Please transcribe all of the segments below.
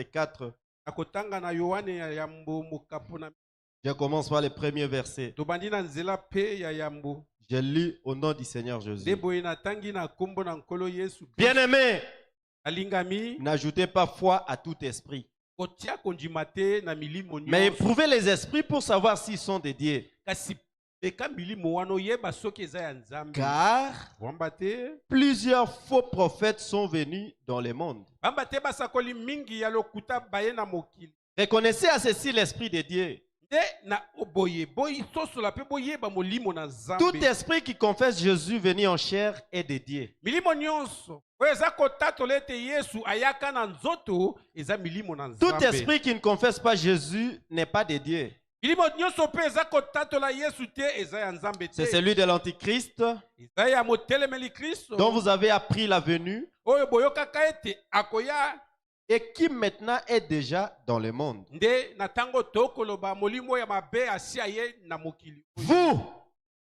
4. Akotanga na Yohane ya yambo mukapu na Je commence par le premier verset. tobandi na nzela pe ya yambo. Je lis au nom du Seigneur Jésus. Deboye na tangi na kombo na nkolo Yesu. Bien-aimés, Alingami n'ajoutez pas foi à tout esprit, kotia konjimate na milimo mais nyonso. éprouvez les esprits pour savoir s'ils sont de Dieu. Kasi peka milimo wano yeba soki eza ya Nzambe. Car Wamba te plusieurs faux prophètes sont venus dans le monde. bamba te basakoli mingi ya lokuta baye na mokili. Reconnaissez à ceci l'esprit de Dieu. Nde na oboye boyi sosola pe boyeba molimo na Nzambe. Tout esprit qui confesse Jésus venu en chair est de Dieu. Milimo nyonso oyo eza kotatola ete Yesu ayaka na nzoto eza milimo na Tout Nzambe. esprit qui ne confesse pas Jésus n'est pas de Dieu. Milimo nyonso pe eza kotatola Yesu te eza ya Nzambe te. C'est celui de l'Antichrist Eza ya motelemeli Kristo dont vous avez appris la venue oyo boyokaka ete akoya et qui maintenant est déjà dans le monde. nde na tango tokoloba molimo ya mabe asi aye na mokili. Vous,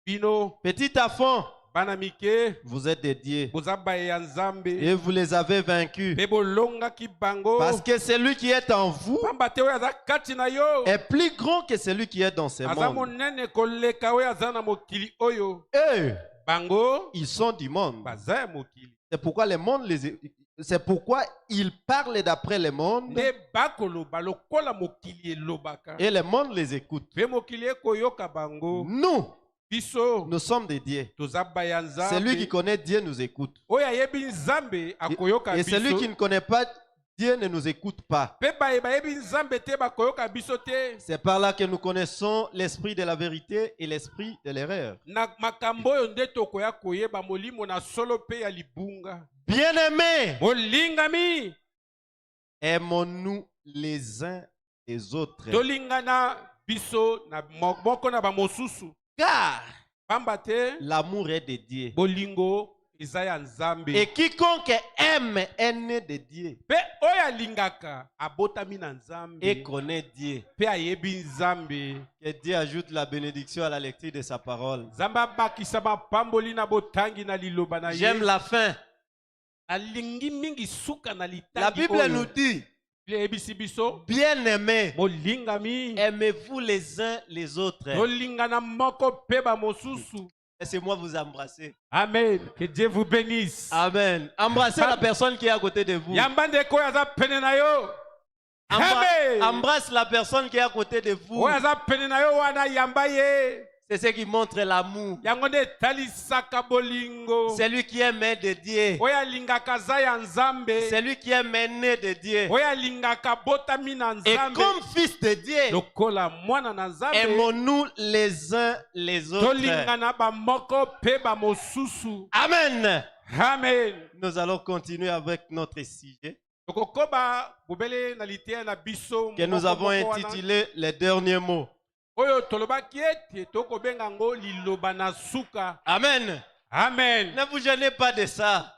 Bino petit enfant, bana mike vous êtes de Dieu boza baye ya Nzambe et vous les avez vaincus. pe bolongaki bango Parce que celui qui est en vous pamba te oyo aza kati na yo est plus grand que celui qui est dans ce aza monde. monene koleka oyo aza na mokili oyo. Eux, Bango ils sont du monde. baza ya mokili C'est pourquoi le monde c'est pourquoi ils parlent d'après le monde nde bakoloba lokola mokili elobaka et le monde les écoute. pe mokili ekoyoka bango. Nous, Biso nous sommes de Dieu. toza baye ya Celui qui Nzambe connaît Dieu nous écoute. oyo ayebi Nzambe akoyoka Et celui qui biso ne connaît pas Dieu ne nous écoute pas. pe baye bayebi Nzambe te bakoyoka biso te. C'est par là que nous connaissons l'esprit de la vérité et l'esprit de l'erreur. Na makambo oyo nde tokoya koyeba molimo na solo pe ya libunga. Bien-aimés, Molingami aimons-nous les uns les autres. tolingana biso na moko na bamosusu Car pamba te l'amour est de Dieu. bolingo eza ya Nzambe. Et quiconque aime est né de Dieu Pe oyo alingaka abotami na Nzambe et connaît Dieu. pe ayebi Nzambe. Que Dieu ajoute la bénédiction à la lecture de sa parole. Nzambe abakisa mapamboli na botangi na liloba na ye. J'aime la fin. Alingi mingi suka na litangi La Bible oyo. nous dit, Ebisi biso bien-aimés, molingami aimez-vous les uns les autres. tolingana moko pe bamosusu. Laissez-moi vous embrasser. Amen. Que Dieu vous bénisse. Amen. Embrassez la personne qui est à côté de vous. Yamba ndeko oyo aza pene na yo. Amen. Embrasse la personne qui est à côté de vous. Oyo aza pene na yo wana yamba ye. C'est ce qui montre l'amour. Yango nde etalisaka bolingo. Celui qui est né de Dieu. Oyo alingaka aza ya Nzambe. Celui qui est né de Dieu. Oyo alingaka botami na Et Nzambe. comme fils de Dieu, Lokola mwana na Nzambe. aimons-nous les uns les autres. Tolingana bamoko pe bamosusu. Amen. Amen. Nous allons continuer avec notre sujet Tokokoba bobele na litea na biso que nous avons intitulé les derniers mots. oyo tolobaki ete tokobenga ngo liloba na suka. Amen. Amen. Ne vous gênez pas de ça.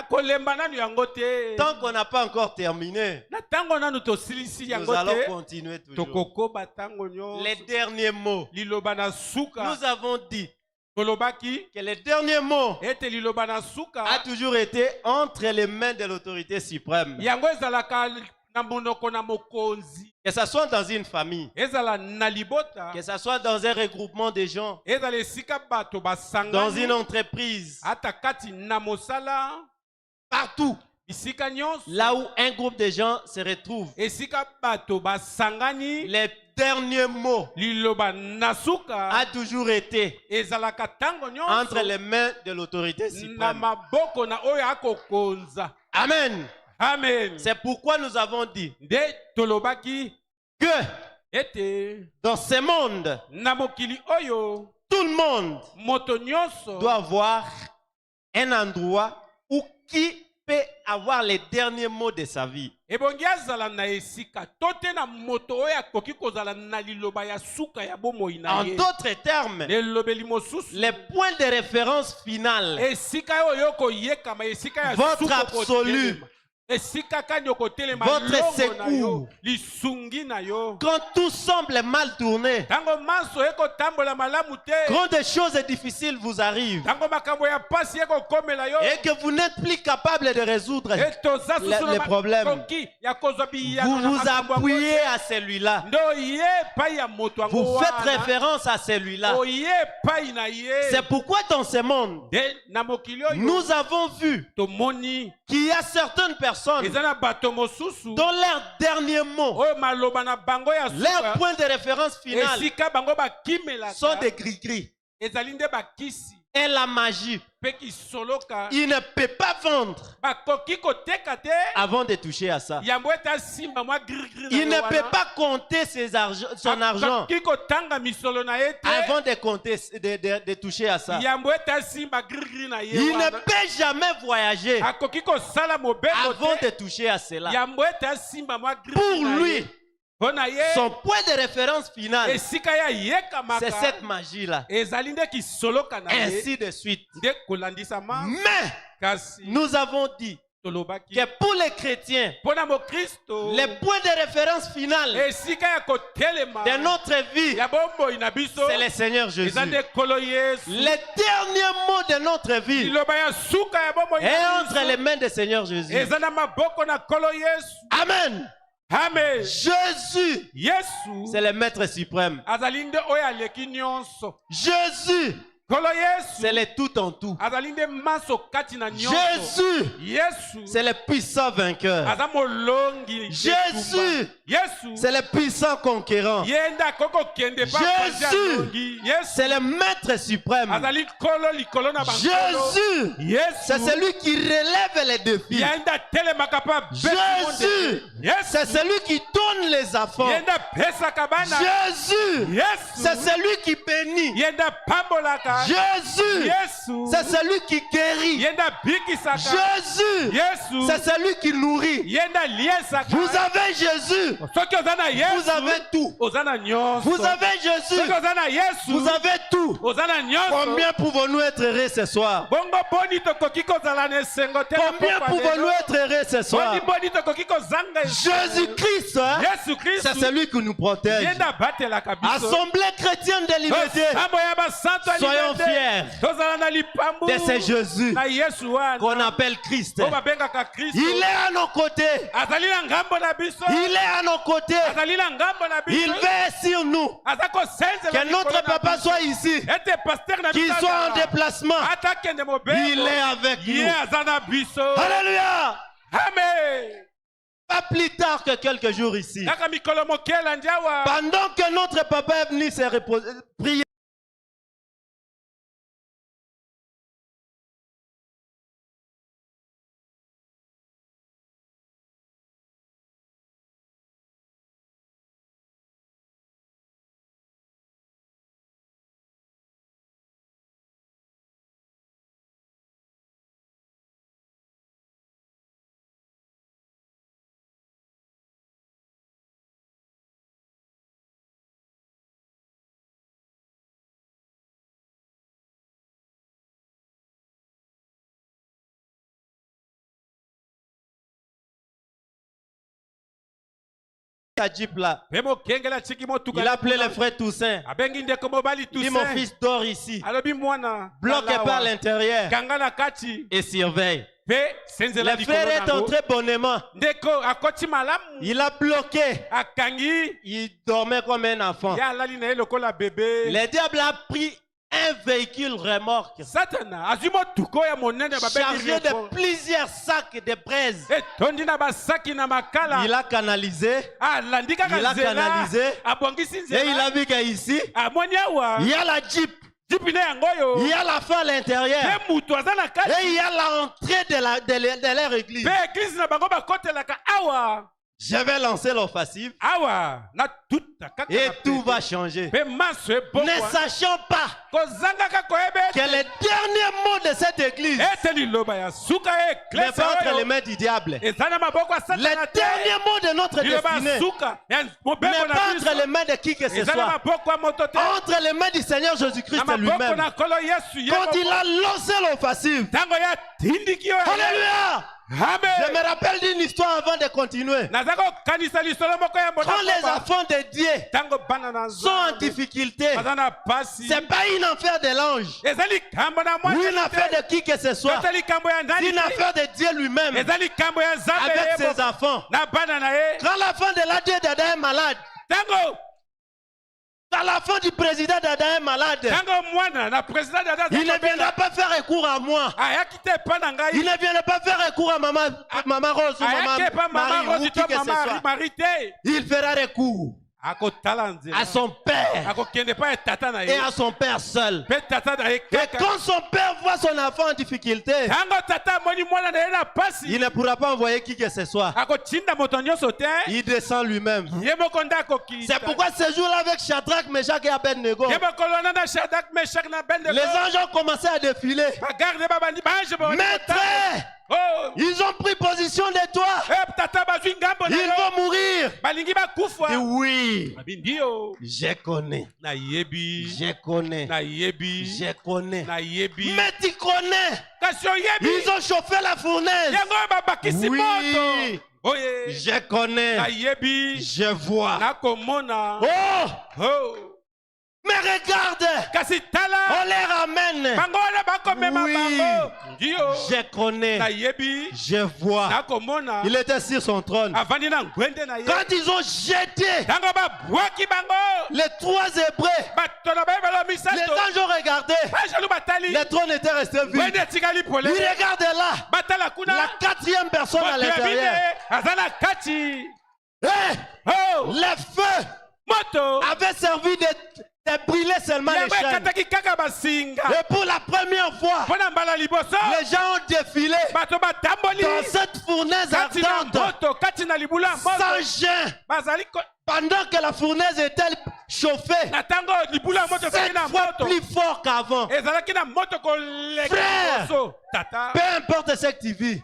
Kolemba nanu yango te. Tant qu'on n'a pas encore terminé, Na tango nanu tosilisi nous yango allons te. continuer toujours. Tokokoba tango nyonso. Les derniers mots. Liloba na suka. Nous avons dit Tolobaki que les derniers mots ete liloba na suka a toujours été entre les mains de l'autorité suprême. yango ezalaka na monoko na mokonzi. Que ce soit dans une famille, Ezala na libota. que ce soit dans un regroupement de gens, Ezala esika bato basangani. dans une entreprise, Ata kati na mosala. partout, Isika nyonso. là où un groupe de gens se retrouve. Esika bato basangani. Les derniers mots Liloba nasuka a toujours été ezalaka tango nyonso entre les mains de l'autorité na suprême. maboko na oyo akokonza. Amen. Amen. C'est pourquoi nous avons dit Nde tolobaki que ete dans ce monde, na mokili oyo tout le monde moto nyonso doit avoir un endroit où qui peut avoir les derniers mots de sa vie. ebongi azala na esika to te na moto oyo akoki kozala na liloba ya suka ya bomoi na En ye. d'autres termes, Elobeli mosusu les points de référence finales, esika oyo koyekama esika ya votre suka absolu, kotelema. esika kani okotelema Votre longo na secours. yo lisungi na yo Quand tout semble mal tourné, ntango maso ekotambola malamu te quand des choses difficiles vous arrivent ntango makambo ya pasi ekokomela yo et que vous n'êtes plus capable de résoudre, e toza susu les na problèmes. makoki ya kozwa biyano vous na vous makambo yango appuyez te. à celui-là. ndo ye epai ya moto yango Vous faites wana référence à celui-là. oye epai na ye C'est pourquoi dans ce monde, de na mokili oyo nous avons vu tomoni qu'il y a certaines personnes eza na bato mosusu dont leur dernier mot, oyo maloba na bango ya leur suka point de référence final esika bango bakimelaka sont des gris-gris. ezali nde bakisi Et la magie, mpe kisoloka il ne peut pas vendre bakoki koteka te avant de toucher à ça. yambo ete asimba mwa grigri Il ne peut pas compter son argent akoki kotanga misolo na ye te avant de compter, de toucher à ça. yambo ete asimba grigri na ye Il ne wana peut jamais voyager akoki kosala mobembo avant te de toucher à cela. yambo ete asimba mwa grigri Pour na lui, ye mpo na ye son point de référence final, esika ya yekamaka c'est cette magie-là. ezali nde kisoloka na ye Ainsi de suite. nde kolandisama Mais kasi nous avons dit tolobaki que pour les chrétiens, mpo na mokristo les points de référence final esika ya kotelema de notre vie, ya bomboi na biso c'est le Seigneur Jésus. eza nde nkolo yesu Les derniers mots de notre vie liloba ya suka ya bomboi est na entre les biso mains du Seigneur Jésus. eza na maboko na nkolo yesu Amen. amen Jésus, yesu c'est le Maître suprême. azali nde oyo aleki nyonso Jésus, nkolo yesu c'est le tout en tout. azali nde maso kati na nyonso Jésus, yesu c'est le puissant vainqueur. aza molongi Jésus, yesu c'est le puissant conquérant. ye nde akoki kokende pa pasi ya Jésus, longi yesu c'est le Maître suprême. azali nkolo likolo na bankolo Jésus, c'est yesu celui qui relève les défis. ye nde atelemaka mpe Jésus, c'est yesu celui qui donne les enfants. ye nde apesaka bana Jésus, c'est yesu celui qui bénit. ye nde apambolaka Jésus, yesu c'est celui qui guérit. ye nde abikisaka Jésus, yesu c'est celui qui nourrit. ye nde aliesaka Vous avez Jésus, soki oza na vous yesu avez tout. oza na nyonso Vous avez Jésus, soki oza na yesu vous avez tout. oza na nyonso Combien pouvons-nous être heureux ce soir? bongo boni tokoki kozala na esengo te na Combien pokwa pouvons-nous lelo. être heureux ce soir? boni tokoki kozanga Jésus-Christ, hein, yesu c'est kristu celui qui nous protège. ye nde abatelaka biso Assemblée chrétienne de liberté, sambo ya basanto ya soyons libete. fiers tozala na lipambu de ce Jésus na yesu wana qu'on appelle Christ. oyo babengaka kristu Il est à nos côtés. azali na ngambo na biso Il est à nos côtés. azali na ngambo na Il biso veille sur nous. aza kosenzela Que notre likolo na papa biso. soit ici. ete paster na Qu'il biso soit en azala. déplacement. ata kende Il mobembo est avec ye nous. aza na biso Alléluia. amen Pas plus tard que quelques jours ici. kaka mikolo mokela njawa Pendant que notre papa est venu se reposer, prier. À Jeep là. mpe mokengela tiki motuka Il a appelé le frère Toussaint. abengi ndeko mobali Il dit mon Toussaint. fils dort ici. alobi mwana Bloqué alawa. par l'intérieur kanga na kati et surveille. mpe senzela Le likolo frère est nango. entré bonnement. ndeko akoti malamu Il a bloqué. akangi Il dormait comme un enfant. ye alali na ye lokola bebe Le diable a pris un véhicule remorque satana azwi motuka oyo ya monene chargé de plusieurs sacs de braise. etondi na basaki na makala Il a canalisé alandi il a kaka nzela canalisé. abongisi Et il a nzela vu qu'ici, amoni awa il y a la Jeep. jipi na yango oyo Il y a la fin à l'intérieur. mpe mutu aza na Et kati il y a l'entrée de leur église. mpe eglise na bango bakotelaka awa Je vais lancer l'offensive awa na tuta kaka et na tout pete. va changer. mpe maso Ne ebongwa sachant pas kozangaka koyeba que ete les derniers mots de cette église ete liloba ya suka ya n'est eklese pas entre les oyo mains du diable. eza na maboko ya Les satana te derniers mots de notre liloba destinée ya suka ya n'est mobembo na pas entre biso les mains de qui que ce eza na soit. maboko ya moto te Entre les mains du Seigneur na Jésus-Christ maboko lui-même. na nkolo yesu ye Quand il moko. a lancé l'offensive. ntango ya tindiki oyo Alléluia. Amen. Je me rappelle d'une histoire avant de continuer. Naza kokanisa lisolo moko ya Quand mbona les enfants de Dieu tango bana na sont en difficulté, baza na pasi c'est pas une affaire de l'ange, ezali kambo na ou mwana une affaire de qui que ce soit. ezali kambo ya C'est ndani une affaire de Dieu lui-même ezali kambo ya nzambe avec yebo ses enfants. na bana na ye Quand l'enfant de la Dieu d'Adam est malade, tango quand l'enfant du président d'Adam est malade, tango mwana na président dada il ne viendra pas faire recours à moi. ayaki te epa na ngai Il ne viendra pas faire recours à maman Rose ou ayaki epa maman mama Marie ou rosi qui to que ce mama soit. mari te Il fera recours akotala nzela à son père akokende pa ya tata na et ye à son père seul. mpe tata na ye Et kaka quand son père voit son enfant en difficulté, tango tata amoni mwana na ye na pasi il ne pourra pas envoyer qui que ce soit. akotinda moto nyonso te Il descend lui-même. ye moko nde akokita C'est pourquoi ce jour-là avec Shadrach, Meshach et Abednego, ye mokolo wana na shadak meshak na bende les anges ont commencé à défiler. bagarde babandi bange Maître, oh ils ont pris position de toi. tata bazwi ngambo na Ils yo vont mourir. balingi Et bakufa oui, babindio je connais. nayebi Je connais. nayebi Je connais. nayebi Mais tu connais. kasi oyebi Ils ont chauffé la fournaise. yango babakisi Oui. moto oye Je connais. nayebi Je vois. nakomona Oh, oh mais regarde. kasi tala On les ramène. bango wana bakomema Oui. bango ndio Je connais. nayebi Je vois. nakomona Il était sur son trône. avandi na ngwende na ye Quand ils ont jeté ntango babwaki bango les trois Hébreux, bato na bayebelo les misato anges ont regardé. bajelu batali Le trône était resté vide. ngwende etikali Ils polele regardaient là. batala kuna La quatrième personne à moto ya bine l'intérieur. aza na kati Hey, oh le feu moto avait servi de brûler seulement les yango chaînes. ekataki kaka basinga Et pour la première fois, mpo na mbala liboso les gens ont défilé bato batamboli dans cette fournaise kati na ardente, moto kati na libula ya moto sans gêne, bazali pendant que la fournaise était chauffée, na ntango libula ya moto ezalaki 7 na fois moto plus fort qu'avant. ezalaki na moto koleka Frère. liboso tata Peu importe ce que tu vis,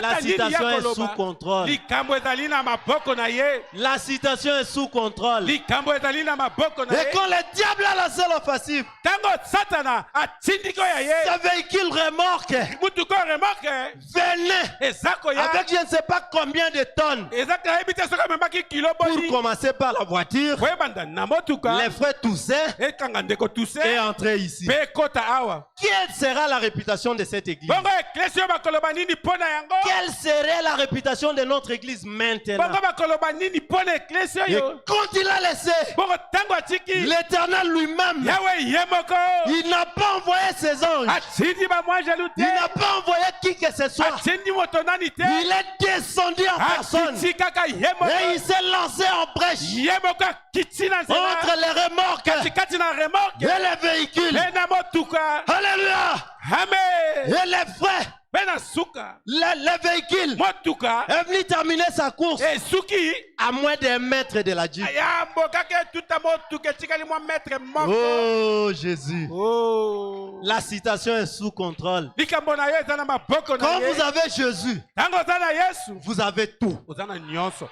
la ata nini ya situation est sous koloba contrôle. likambo ezali na maboko na ye La situation est sous contrôle. likambo ezali na maboko na Et ye quand le diable a lancé l'offensive, ntango satana atindiki oyo ya ye ce véhicule remorque mutuka remorke venait eza koya avec je ne sais pas combien de tonnes. eza kayebi te soki amemaki kilo Pour boni commencer par la voiture, koyebanda na motuka les frères toussaient ekanga ndeko tuse et entraient ici. mpe ekota awa Quelle sera la réputation de cette église? bongo eklesi oyo bakoloba nini mpo na yango Quelle serait la réputation de notre église maintenant? bongo bakoloba nini mpo na eklesi Et oyo quand il a laissé bongo ntango atiki l'Éternel lui-même, yawe ye moko il n'a pas envoyé ses anges. atindi bamwanjelu te Il n'a pas envoyé qui que ce soit. atindi moto nani te Il est descendu en personne. akiti kaka ye Et il moko s'est lancé en brèche ye moko akiti na nzela entre les remorques katikati na remorke et les véhicules. mpe na motuka Alléluia. ame Et les frères, mpe na suka les véhicules motuka est venu terminer sa course esuki à moins d'un mètre de la Jeep. yambokaki etuta motuka etikali mwa metre moko Oh Jésus. oh La situation est sous contrôle. likambo na yo eza na maboko na Quand ye vous avez Jésus, ntango oza na yesu vous avez tout. oza na nyonso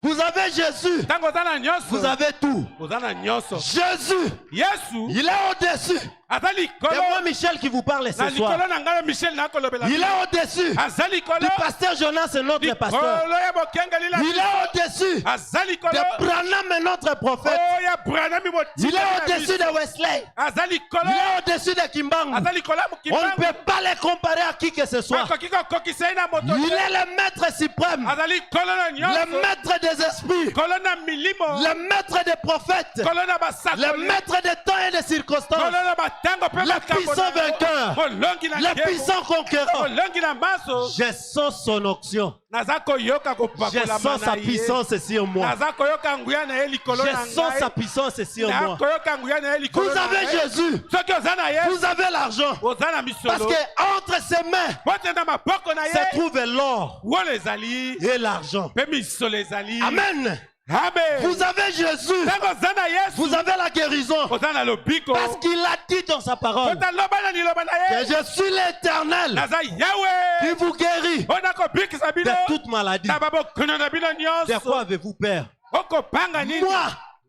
Vous avez Jésus, ntango oza na nyonso vous avez tout. oza na nyonso Jésus, yesu il est au-dessus. aza C'est likolo moi Michel qui vous parle na ce soir. likolo na ngai michel nakolobela Il est au-dessus aza likolo du pasteur Jonas, c'est notre pasteur. likolo ya bokengeli la Il est au-dessus aza likolo de Branham, notre prophète. oya branami Il est au-dessus de Wesley. aza likolo Il est au-dessus de Kimbangu. aza likolo ya On ne mokimbangu peut pas les comparer à qui que ce soit. bakoki kokokisa ye na moto Il est le maître suprême, aza likolo na le nyonso maître des esprits, kolo na milimo le maître des prophètes, kolo na le basakoli maître des temps et des circonstances, kolo na batango mpe le puissant vainqueur, molongi na le nkembo puissant conquérant. molongi na maso Je sens son onction. naza koyoka Je kopakolama sens sa na ye puissance sur moi. naza koyoka nguya na ye likolo na Je sens sa ngai puissance sur moi. nakoyoka nguya na ye likolo Vous na avez ngai Jésus, soki oza na ye vous avez l'argent. oza na Parce misolo que entre ses mains pote na maboko na se ye trouve l'or wolo ezali et l'argent. mpe misolo ezali Amen. amen Vous avez Jésus, ntango oza na yesu vous avez la guérison. oza na lobiko Parce qu'il a dit dans sa parole ota loba na liloba na que ye je suis l'Éternel naza qui yawe vous guérit mpona kobikisa de bino toute maladie. na babokono na bino De quoi nyonso avez-vous peur? okopanga nini Moi,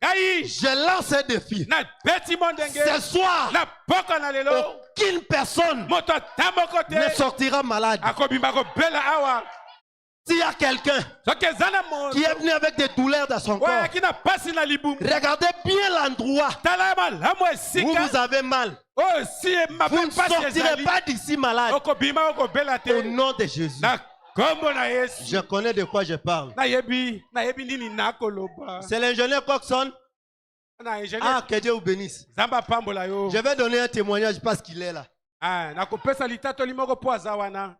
ngai Je lance un défi. na beti mondenge Ce soir, na poko na lelo aucune personne moto tamoko ne te sortira malade. akobimba kobela awa S'il y a quelqu'un soki eza na qui est venu avec des douleurs dans son oyo corps, ayaki na pasi na libumu regardez bien l'endroit tala malamu où esika vous avez mal. oyo si mabe Vous ne pasi sortirez ezali pas d'ici malade. okobima okobela Au te nom de Jésus. na kombo na yesu Je connais de quoi je parle. nayebi nini nakoloba C'est l'ingénieur Coxon. na Ah, ingénieur que Dieu vous bénisse. nzambe apambola yo Je vais donner un témoignage parce qu'il est là. nakopesa litatoli moko mpo aza wana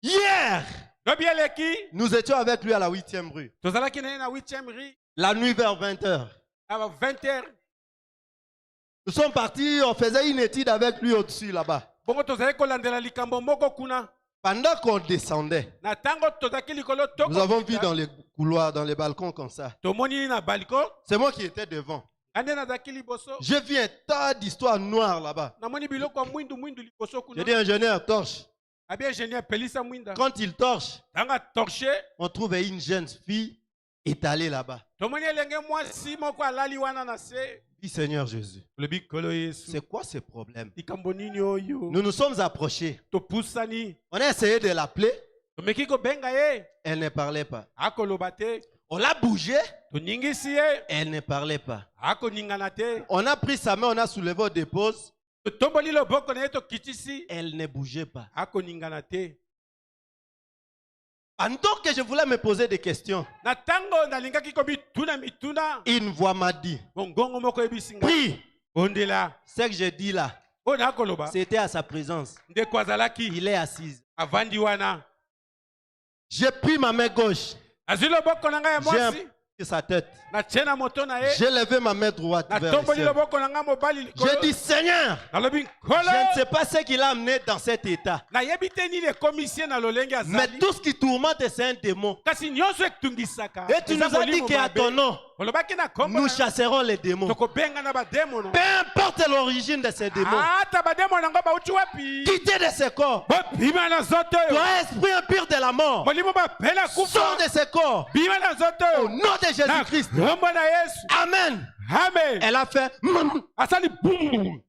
Hier, lobi eleki nous étions avec lui à la 8e rue. tozalaki na ye na 8e rue La nuit vers 20h. na ba 20h Nous sommes partis, on faisait une étude avec lui au-dessus là-bas. bongo tozalaki kolandela likambo moko kuna Pendant qu'on descendait, na ntango tozalaki likolo nous avons vu dans les couloirs, dans les balcons comme ça. tomoni na baliko C'est moi qui étais devant. ande nazalaki liboso J'ai vu un tas d'histoires noires là-bas. namoni biloko ya mwindu liboso J'ai kuna dit ingénieur, torche. abi ingénieur pelisa mwinda Quand il torche, ntango torche on trouve une jeune fille étalée là-bas. tomoni elenge mwasi moko alali wana na se Dis Seigneur Jésus, lobi nkolo yesu c'est quoi ce problème? likambo nini oyo Nous nous sommes approchés. topusani On a essayé de l'appeler. tomeki kobenga ye Elle ne parlait pas. akoloba te On l'a bougé. toningisi ye Elle ne parlait pas. akoningana te On a pris sa main, on a soulevé, on dépose. totomboli loboko na ye tokitisi Elle ne bougeait pas. akoningana te Pendant que je voulais me poser des questions, na ntango nalingaki komituna mituna une voix m'a dit, mongongo moko oyebisi nga prie. ondela Ce que j'ai dit là, oyo nakoloba c'était à sa présence. ndeko azalaki Il est assis. avandi wana J'ai pris ma main gauche. azwi loboko na ngai ya J'ai mwasi appuyé sa tête. natie na moto na ye J'ai levé ma main droite vers le natomboli ciel. loboko na ngai mobali J'ai likolo dit, Seigneur, nalobi je nkolo ne sais pas ce qui l'a amené dans cet état. nayebi te nini ekomisie na lolenge Mais azali tout ce qui tourmente, c'est un démon. kasi nyonso etungisaka Et tu eza nous as dit molimo qu'à mabe. ton nom, olobaki na kombo nous na- chasserons les démons. tokobenga na bademono Peu importe l'origine de ces démons. ata bademono yango bauti wapi Quittez de ce corps. bobima na nzoto Toi, oyo esprit impur de la mort, molimo bapela sors kufa de ce corps. bima na nzoto Au oyo nom de na Jésus-Christ. kombo na yesu Amen. amen Elle a fait. Nous asali bum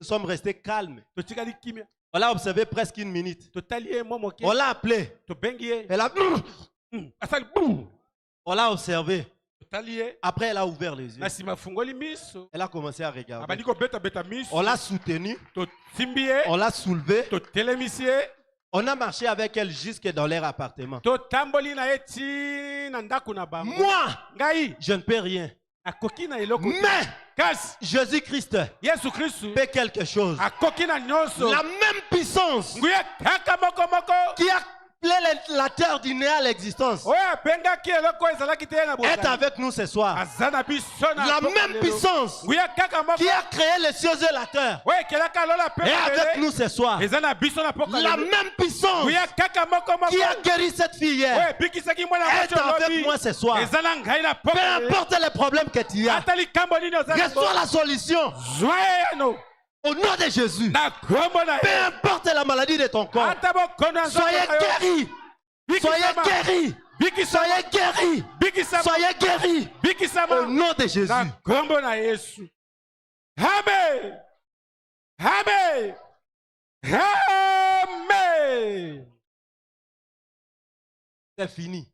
sommes restés calmes. totikali kimia On l'a observé presque une minute. totali ye mwa moke On l'a appelé. tobengi ye Elle a. asali bum On l'a observé. totali ye Après, elle a ouvert les yeux. na nsima afungoli miso Elle a commencé à regarder. abandi kobetabeta On miso l'a soutenu. tosimbi ye On l'a soulevé. totelemisi ye On a marché avec elle jusque dans leur appartement. totamboli na ye ti na ndako na bango Moi, ngai je ne peux rien. akoki na eloko te. Mais kasi Jésus-Christ yesu kristu fait quelque chose. akoki na nyonso La même puissance nguya kaka mokomoko qui a appelé la terre du néant à l'existence oyo abengaki eloko oyo ezalaki te ye na est bozali avec nous ce soir. aza na biso na La mboka même lelo. puissance nguya kaka moko qui a créé les cieux et la terre oyo ekelaka lola mpe est avec mabele nous ce soir. eza na biso na mboka La lelo. même puissance nguya kaka moko qui a guéri cette fille oyo hier ebikisaki mwana est mwasi avec olobi moi ce soir. eza na ngai na Peu mboka lelo. importe les problèmes que tu as, ata likambo nini oza nango, reçois la solution zwa ye yano au nom de Jésus. na kombo na Peu ye importe la maladie de ton corps, ata bokono ya nzoto soyez na yo. guéris. Soyez Bikisama. guéris. Bikisama. Soyez guéris. Bikisama. Soyez guéris. Bikisama. Au nom de Jésus. na kombo na yesu amen amen amen C'est fini.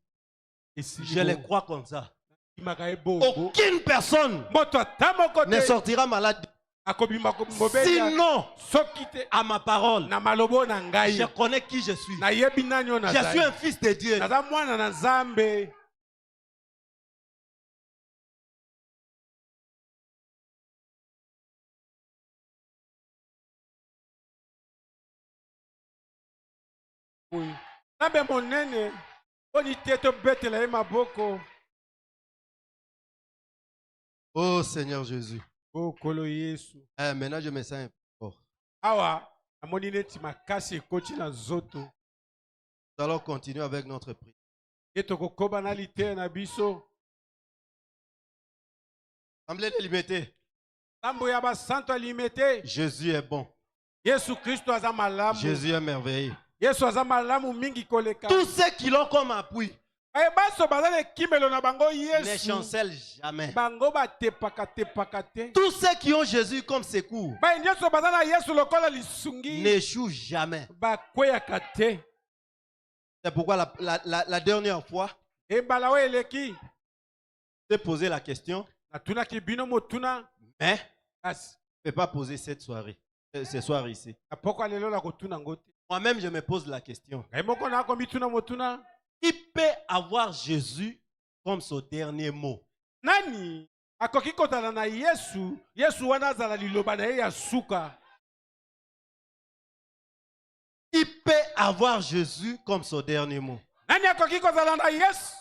esili Je le crois comme ça. imaka ye bongo Aucune personne moto ata moko ne te sortira malade. akobima mobeli Sinon, soki te à ma parole, na malobo na je ngai connais qui je suis. nayebi nani oyo Je suis nazali un fils de Dieu. naza mwana na nzambe oyo nzambe monene oni te tobetela ye maboko Oh Seigneur Jésus. o nkolo yesu Maintenant, je me sens un peu fort. awa namoni neti makasi ekoti na nzoto Nous allons continuer avec notre prière. ye tokokoba na liteya na biso Assemblée délimitée. nsambo ya basanto alimete Jésus est bon. yesu kristo aza malamu Jésus est merveilleux. yesu aza malamu mingi koleka Tous ceux qui l'ont comme appui, ne chancelle jamais. Bango ba tepaka te. Tous ceux qui ont Jésus comme secours n'échouent jamais. C'est pourquoi la dernière fois, j'ai posé la question, mais je ne peux pas poser cette soirée, ce soir ici. Moi-même, je me pose la question. Qui peut avoir Jésus comme son dernier mot? Nani akoki kozala na Yesu wana azala liloba na ye ya suka. Qui peut avoir Jésus comme son dernier mot? Nani akoki kozala na Yesu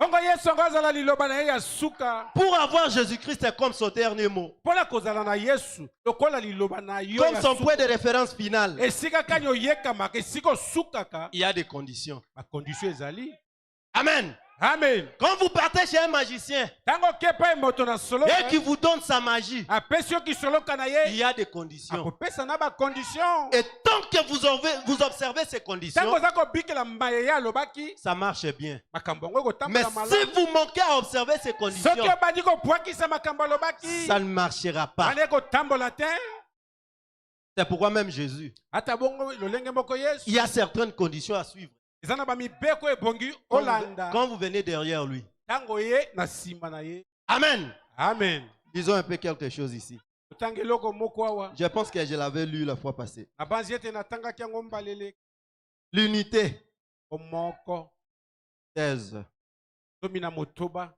ongo Yesu ngo azala liloba na ye ya suka. Pour avoir Jésus-Christ comme son dernier mot, Pona kozala na Yesu lokola liloba na yo comme son point de référence final, esika kanyo yekama esiko sukaka, il y a des conditions. ba condition ezali. Amen. Amen. Quand vous partez chez un magicien Tango kepa moto na solo et qui vous donne sa magie, apesio ki solo kana ye, il y a des conditions. akopesa na ba condition. Et tant que vous observez ces conditions, Tango zako bikela mbaye ya lobaki, ça marche bien. makambo ngo Mais tambola si malamu. vous manquez à observer ces conditions, Soki obandi ko bwakisa makambo lobaki, ça ne marchera pas. ane ko tambola te. C'est pourquoi même Jésus, Ata bongo lolenge moko Yesu. il y a certaines conditions à suivre. Ezana ba mibeko ebongi Olanda. Quand vous venez derrière lui. Tango ye na sima na ye. Amen. Amen. Disons un peu quelque chose ici. Tangeloko moko awa. Je pense que je l'avais lu la fois passée. Na banziete na tanga kyango mbalele. L'unité. Omoko. 16. Domina motoba.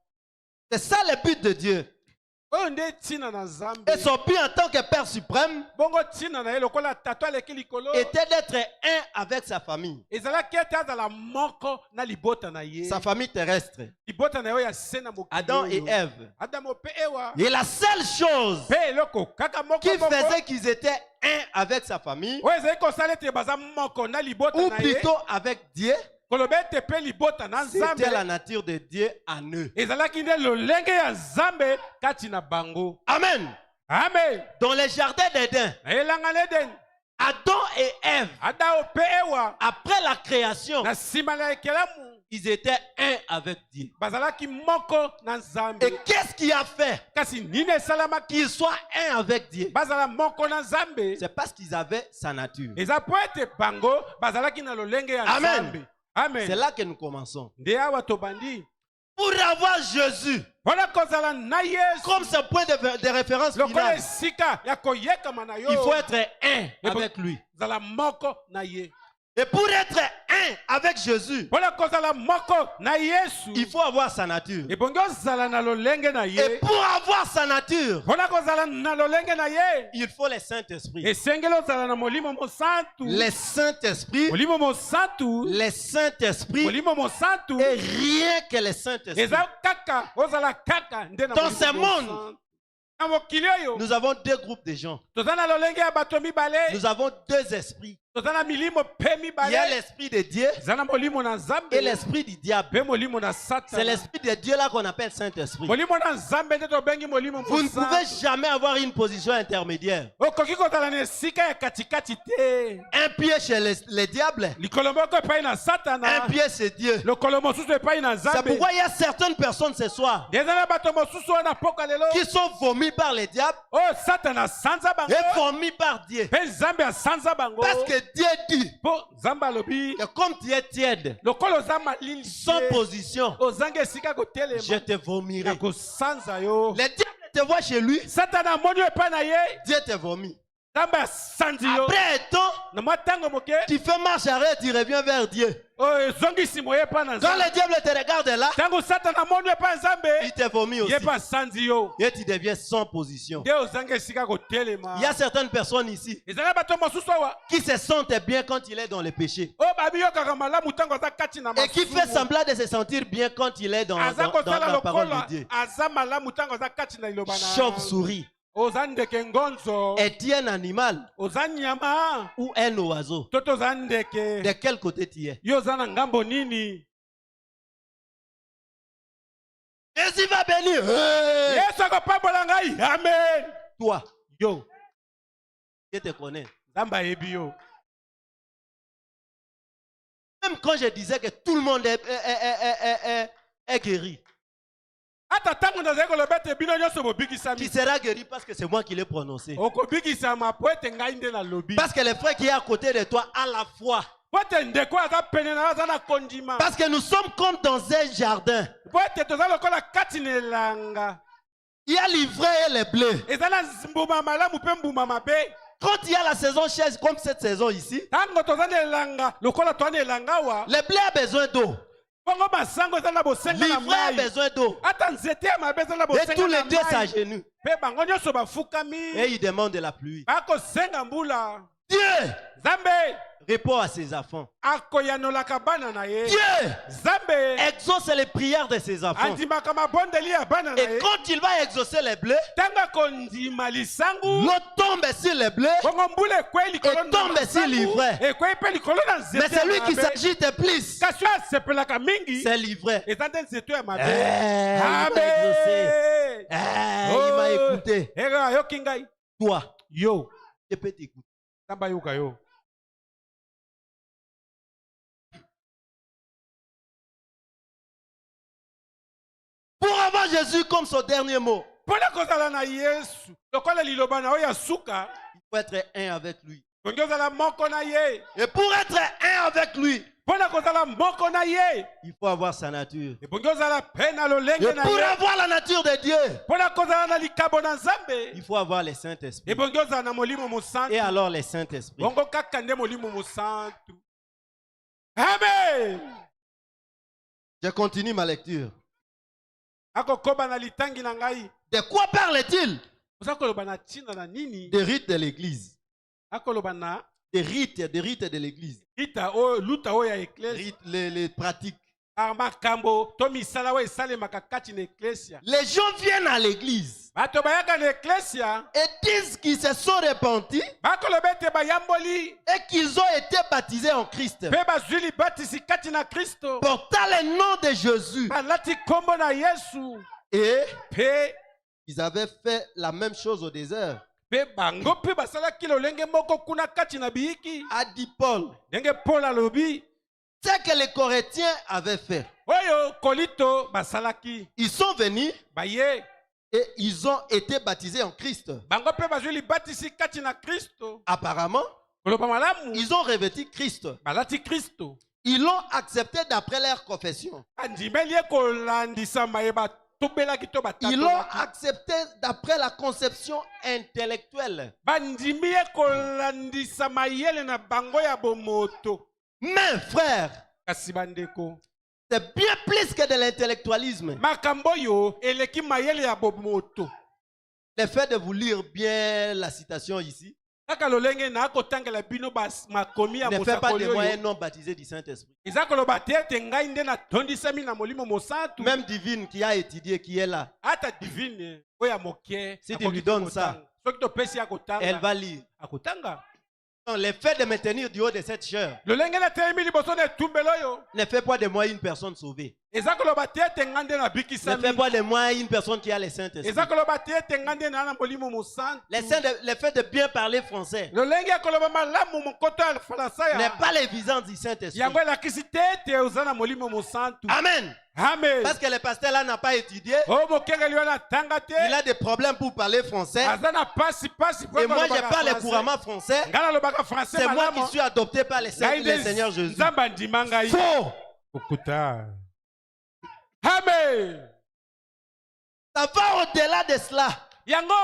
C'est ça le but de Dieu. Onde tina na Zambe. Et son but en tant que Père suprême Bongo tina na ye lokola tata leki likolo. était d'être un avec sa famille. Ezala kete azala moko na libota na ye. Sa famille terrestre. Libota na yo ya sena mokili. Adam et Ève. Adamo pe ewa. Et la seule chose Pe loko kaka moko qui moko. faisait qu'ils étaient un avec sa famille, Oyo ezali kosala ete baza moko na libota ou na ye. plutôt avec Dieu, Kolobete pe libota na Nzambe. c'était la nature de Dieu en eux. Ezalaki nde lolenge ya Nzambe kati na bango. Amen. Amen. Dans les jardins d'Éden, Na elanga leden. Adam et Ève, Adao pe ewa. après la création, Na sima na ekelamu. ils étaient un avec Dieu. Bazalaki moko na Nzambe. Et qu'est-ce qui a fait Kasi nini esalamaki qu'ils soient un avec Dieu? bazala moko na Nzambe. C'est parce qu'ils avaient sa nature. Eza po ete bango bazalaki na lolenge ya Amen. Nzambe. Amen. C'est là que nous commençons. Nde awa tobandi. Pour avoir Jésus Mpona kozala na Yesu. comme ce point de référence Lokola final, esika ya koyekama na yo. il faut être un avec lui. Zala moko na ye. Et pour être un avec Jésus, Mpona kozala moko na Yesu. il faut avoir sa nature. Ebongi ozala na lolenge na Et ye. pour avoir sa nature, Mpona kozala na lolenge na ye. il faut le Saint-Esprit. Esengeli ozala na molimo mosantu. Le Saint-Esprit, Molimo mosantu. le Saint-Esprit Molimo mosantu. et rien que le Saint-Esprit. Eza kaka ozala kaka nde na Dans molimo ce monde, mosantu. Na mokili oyo nous avons deux groupes de gens. toza na lolenge ya bato mibale. Nous avons deux esprits. Toza na milimo pe Il y a mibale. l'esprit de Dieu Eza na molimo na Nzambe. et l'esprit du diable. Pe molimo na C'est Satana. l'esprit de Dieu là qu'on appelle Saint-Esprit. Molimo na Nzambe nde tobengi molimo Vous ne pouvez mosantu. jamais avoir une position intermédiaire. Okoki kozala na esika ya katikati te. Un pied chez les diables, Likolo moko epai na un Satana. pied c'est Dieu. Lokolo mosusu epai na C'est Nzambe. pourquoi il y a certaines personnes ce soir Eza na bato mosusu wana poka lelo. qui sont vomies par les diables Oh Satana sanza bango. et vomies par Dieu. Pe Nzambe asanza bango. Parce que Dieu dit Po Nzambe alobi. que comme tu es tiède, Lokolo za malili. sans position, Ozanga esika je kotelema. te vomirai. Na kosanza yo. Les diables te voient chez lui, Satana amoni yo epai na ye. Dieu te vomit. Nzambe asanzi yo. Après un temps, Na mwa ntango moke. tu fais marche arrière, tu reviens vers Dieu. Oh ezongisi moye epai na Quand Nzambe. le diable te regarde là, Ntango Satana amoni yo epai na Nzambe. il te vomit aussi. Ye pa asanzi yo. Et tu deviens sans position. Nde ozanga esika kotelema. Il y a certaines personnes ici Ezanga bato mosusu awa. qui se sentent bien quand il est dans le péché. Oh babi yokaka malamu ntango aza kati na Et qui masumu. fait semblant de se sentir bien quand il est dans Aza kosala la parole lokola de Dieu. aza malamu ntango aza kati na liloba na. Chauve-souris. Oza ndeke ngonzo. Es-tu un animal Oza nyama. ou un oiseau? Toto oza ndeke. De quel côté tu es? Yo oza na ngambo nini? Jésus va bénir. Hey! Yesu akopambola ngai. Amen. Toi, Yo. je te connais. Nzambe ayebi yo. Même quand je disais que tout le monde est guéri. ata ntango nazali koloba ete bino nyonso Qui bobikisami sera guéri parce que c'est moi qui l'ai prononcé. okobikisama po ete ngai nde nalobi Parce que le frère qui est à côté de toi a la foi. po ete ndeko aza pene na aza na kondima Parce que nous sommes comme dans un jardin. po ete toza lokola kati na elanga Il y a l'ivraie et les blés. eza na mbuma malamu mpe mbuma mabe Quand il y a la saison chère, comme cette saison ici, ntango toza na elanga lokola toza na elanga awa le blé a besoin d'eau. bongo masango eza na bosenga na L'ivraie a mai besoin d'eau. ata nzete ya mabe eza na Et bosenga tous na les deux mai s'agenouillent. mpe bango nyonso bafukami Et ils demandent de la pluie. bakosenga mbula Dieu nzambe répond à ses enfants. akoyanolaka bana na ye Dieu nzambe exauce les prières de ses enfants. andimaka mabondeli ya bana na Et ye quand il va exaucer les blés, ntango akondima lisangu l'eau tombe sur les blés. bongo mbula ekwei likolo Et tombe sur l'ivraie. ekwei mpe likolo na Mais nzete celui ya qui mabe s'agite plus, kasi oyo asepelaka mingi c'est l'ivraie. eza nde nzete ya mabe Il m'a exaucé. Il m'a écouté. ega ayoki ngai Toi, yo je peux t'écouter. nzambe ayoka yo Pour avoir Jésus comme son dernier mot, mpona kozala na yesu lokola liloba na oyo ya suka il faut être un avec lui. tongi ozala moko na ye Et pour être un avec lui, mpona kozala moko na ye il faut avoir sa nature. ebongi ozala mpe na lolenge Et na pour ye avoir la nature de Dieu, mpona kozala na likabo na il nzambe faut avoir le Saint-Esprit. ebongi ozala na molimo Et mosantu alors le Saint-Esprit. bongo kaka nde molimo mosantu amen Je continue ma lecture. akokoba na litangi na ngai De quoi parle-t-il? oza koloba na ntina na nini Des rites de l'Église. akoloba na Des rites de l'Église. ita oyo luta oyo ya eklesi Rites, les pratiques. makambo to misala oyo esalemaka kati na eklesia Les gens viennent à l'Église bato bayaka na eklesia et disent qu'ils se sont repentis bakoloba ete bayamboli et qu'ils ont été baptisés en Christ. mpe bazwi libatisi kati na kristo Portant le nom de Jésus. balati nkombo na yesu Et mpe ils avaient fait la même chose au désert. mpe bango mpe basalaki lolenge moko kuna kati na biyiki A dit Paul. ndenge paul alobi C'est que les Corinthiens avaient fait. oyo kolito basalaki Ils sont venus baye et ils ont été baptisés en Christ. bango mpe bazwi libatisi kati na kristo Apparemment, koloba malamu ils ont revêtu Christ. balati kristo Ils l'ont accepté d'après leur confession. andimeli ye kolandisama ye batobelaki to Ils l'ont batatolaki accepté d'après la conception intellectuelle. bandimi ye kolandisa mayele na bango ya bomoto Mais frère, kasi bandeko c'est bien plus que de l'intellectualisme. makambo oyo eleki mayele ya bomoto Le fait de vous lire bien la citation ici kaka lolenge na akotangela bino makomi ya ne fait pas mosakoli de moi un oyo homme baptisé du Saint-Esprit. eza koloba te ete ngai nde natondisami na molimo mosantu Même Divine qui a étudié, qui est là, ata divine oyo ya moke Si tu akoki lui donnes kotanga. ça, soki topesi ye elle akotanga va lire. akotanga Donc, le fait de me tenir du haut de cette chair lolenge natelemi liboso na etumbelo oyo ne fait pas de moi une personne sauvée. eza koloba te ete ngai nde Ne fait nabikisami pas de moi une personne qui a le Saint-Esprit. eza koloba te ete ngai nde naa na molimo mosantu Le fait de bien parler français lolenge ya koloba malamu monkoto ya faransa n'est ya pas l'évidence du Saint-Esprit. yango elakisi te ete oza na molimo mosantu Amen. amen Parce que le pasteur là n'a pas étudié. oyo mokengeli wana atanga te Il a des problèmes pour parler français. aza na pasi Et moi, je parle couramment français. ngai nalobaka français C'est moi malamu qui suis adopté par le Seigneur Jésus. nzambe andima ngai Faux. okuta amen Ça va au-delà de cela. yango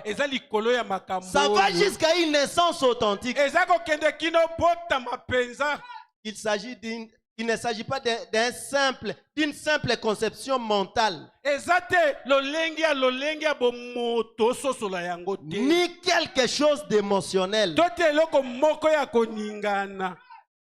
eza likolo ya makambo Ça va oyo. jusqu'à une naissance authentique. eza kokende kino botama mpenza Il ne s'agit pas d'une simple conception mentale, eza te lolenge ya bomoto ososola yango te ni quelque chose d'émotionnel. to te eloko moko ya koningana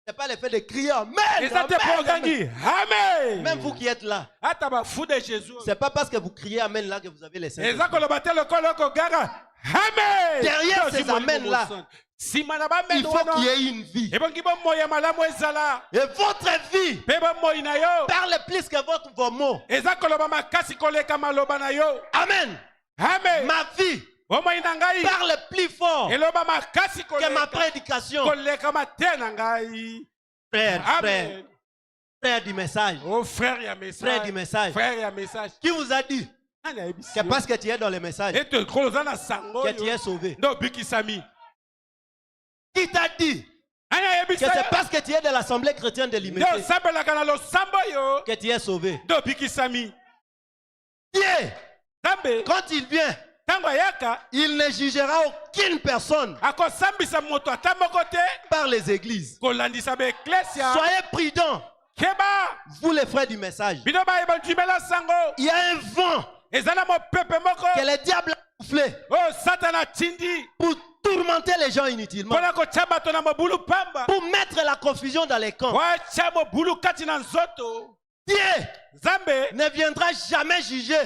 Ce n'est pas le fait de crier Amen. eza te Amen, mpo okangi amen Même vous qui êtes là, ata bafu de jésus ce n'est pas parce que vous criez Amen là que vous avez les saints. eza koloba te lokola okoganga amen Derrière Tozi ces molimo amen-là, mosantu. nsima na Il bameno faut qu'il y wana ait une vie. ebongi bomoi ya malamu ezala Et votre vie mpe bomoi na yo parle plus que vos mots. eza koloba makasi koleka maloba na yo Amen. amen Ma vie bomoi na ngai parle plus fort eloba makasi que ma koleka prédication. koleka mateya na ngai Amen. Frère du message. Oh frère, il y a message. Frère du message. Frère, il y a message. Qui vous a dit que parce que tu es dans le message, Et te croisant la sango. que tu es sauvé? No biki sami. Qui t'a dit que c'est parce que tu es de l'Assemblée chrétienne de No l'Imité sabela kana lo sambo yo. que tu es sauvé? No biki sami. Dieu, Tambe. quand il vient, Tango yaka. il ne jugera aucune personne Ako sambisa moto atamokote. par les églises. Kolandisa be ecclesia. Soyez prudents, Keba. vous les frères du message. Bino ba yeba jimela sango. Il y a un vent Ezana mo pepe moko. que le diable a soufflé Oh satana tindi. pour tourmenter les gens inutilement, Pona ko chamba tona mo bulu pamba. pour mettre la confusion dans les camps. Wa chamo bulu kati na nzoto. Dieu Zambe. ne viendra jamais juger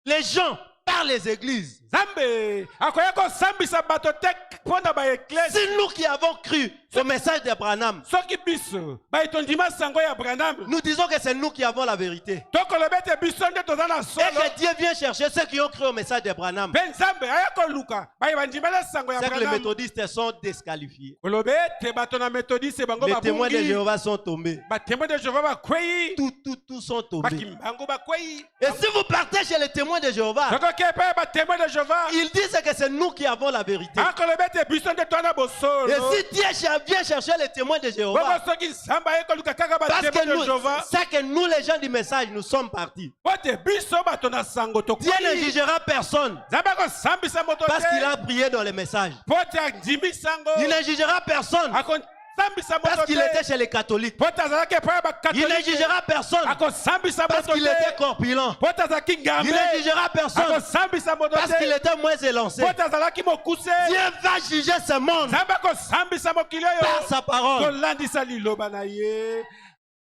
les gens par les églises. Zambe. Akoya ko sambisa bato tek pona ba ecclesia. C'est nous qui avons cru au message d'Abraham. Soki biso. Ba itondima sango ya Branham. Nous disons que c'est nous qui avons la vérité. Toko lebete biso nde tozana Et solo. que Dieu vient chercher ceux qui ont cru au message d'Abraham. Ben Zambe ayako luka. Ba ibandimela sango ya C'est que les Branham. méthodistes sont disqualifiés. Kolobe te bato na méthodiste bango Les témoins de babungi. Jéhovah sont tombés. Ba témoins de Jéhovah ba kwei. Tous sont tombés. Bakimbango ba kwei. Et si vous partez chez les témoins de Jéhovah, Toko kepe ba témoins de Jéhovah. ils disent que c'est nous qui avons la vérité. Akolobe te biso nde tona bosolo. Et si Dieu vient chercher les témoins de Jéhovah, Boko soki Zamba yeko luka kaka ba parce témoins que de nous, Jéhovah. c'est que nous les gens du message, nous sommes partis. Pote biso bato na sango to Dieu ne jugera personne Zamba ko sambisa moto parce qu'il te. a prié dans les messages. Pote andimi sango. Il ne jugera personne Ako sambisa moto parce qu'il te. était chez les catholiques. Pote azalaki epai ya Il ne bakatolike. jugera personne Ako sambisa parce moto qu'il était te. corpulent. Pote azalaki Il ngambe. ne jugera Ako personne sambisa moto parce qu'il te. était moins élancé. Pote azalaki mokuse. Dieu va juger ce monde Zamba ko sambisa mokili par oyo. sa parole. Kolandisa liloba na ye.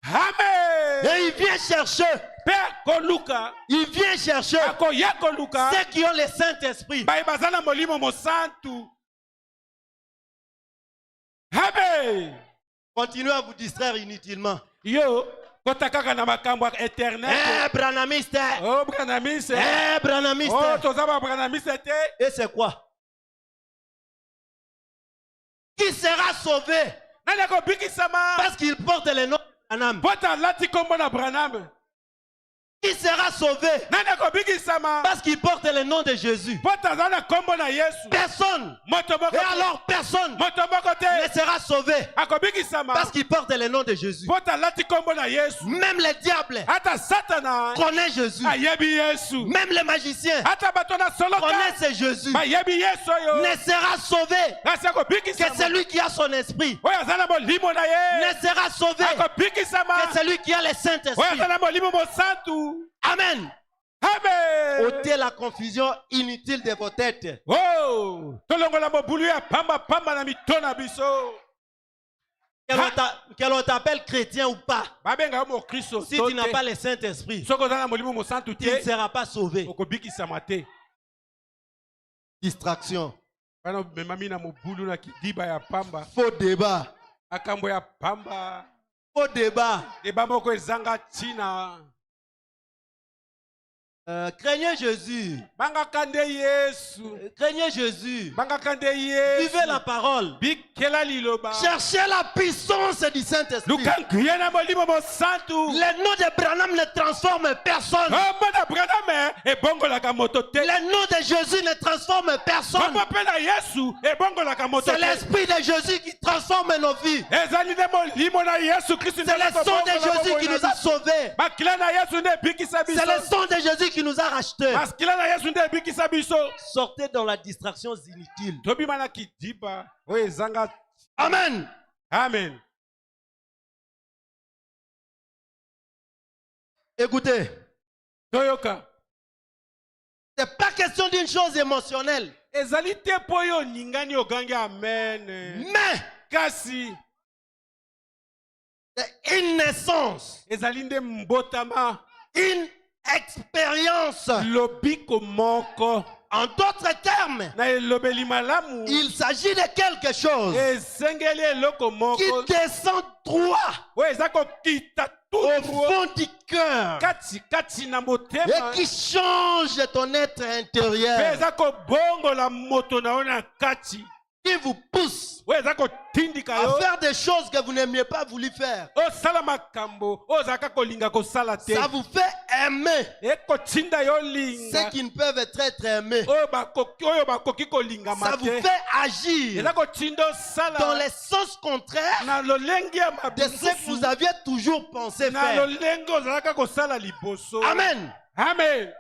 Amen. Et il vient chercher, Père koluka. il vient chercher Akoya koluka. ceux qui ont le Saint-Esprit. Baye baza na molimo mosantu. Amen. Continuez à vous distraire inutilement. Yo, kota kaka na makambo ya éternel. Branhamiste. Oh, Branhamiste. Branhamiste. Oh, toza ba Branhamiste te. Et c'est quoi? Qui sera sauvé Nani akobikisama? parce qu'il porte le nom de Branham? Pota lati kombo na Branham. Qui sera sauvé Nani akobikisama? parce qu'il porte le nom de Jésus? Pota zana kombo na Yesu. Personne. Moto moko. Et alors personne Moto moko ne te. sera sauvé Akobikisama. parce qu'il porte le nom de Jésus. Pota lati kombo na Yesu. Même les diables Ata satana. connaissent Jésus. Ayebi Yesu. Même les magiciens Ata bato na soloka. connaissent Jésus. Bayebi Yesu yo. Ne sera sauvé Nasi que akobikisama. celui qui a son esprit. Oyo aza na molimo na ye. Ne sera sauvé Akobikisama. que celui qui a le Oyo Saint-Esprit. aza na molimo mosantu. Amen. Amen. Ôtez la confusion inutile de vos têtes. Oh, tolongola mobulu ya pamba pamba na mitona biso. Que l'on t'appelle chrétien ou pas, Babenga mo Kristo. si tu n'as pas le Saint-Esprit, soko za na molimo mosantu tu ne te. seras pas sauvé. Okobikisama te. Distraction, Bana memami na mobulu na kidiba ya pamba. faux débat, Akambo ya pamba. faux débat. Deba moko ezanga tina. Craignez Jésus. Banga kande Yesu. Craignez Jésus. Banga kande Yesu. Vivez la parole. Bikela liloba. Cherchez la puissance du Saint-Esprit. Lukankuye na molimo mosantu. Le nom de Branham ne transforme personne. Kombo na Branham ebongolaka moto te. Le nom de Jésus ne transforme personne. Kombo mpe na Yesu ebongolaka moto C'est te. l'Esprit de Jésus qui transforme nos vies. Ezali nde molimo na Yesu Kristo. C'est le sang de Jésus qui nous a sauvés. Bakila na Yesu nde ebikisa biso. C'est le sang de Jésus qui nous a rachetés. Maskila na Yesu nde ebikisa biso. Sortez dans la distraction inutile. Tobima na kidiba oyo ezanga. Amen. Amen. Écoutez, Toyoka. c'est pas question d'une chose émotionnelle. Ezali te po oyo ningani ogangi amen. Mais Kasi c'est une naissance, ezali nde mbotama. une expérience. Lobiko moko. En d'autres termes, Na elobeli malamu. il s'agit de quelque chose Esengeli eloko moko. qui descend droit Oyo eza kokita au tout fond du cœur kati kati na et motema. qui change ton être Mpe intérieur. eza kobongola moto na yo na kati. qui vous pousse oyo eza kotindika à yo faire des choses que vous n'aimiez pas voulu faire. osala makambo oyo ozalaka kolinga kosala te Ça vous fait aimer ekotinda yo ceux linga qui ne peuvent être aimés. oyo bakoki kolingama Ça vous te fait agir eza kotinda dans osala les sens contraires na lolenge ya de ce que vous mabusu aviez toujours pensé na faire. lolenge ozalaka kosala liboso Amen. amen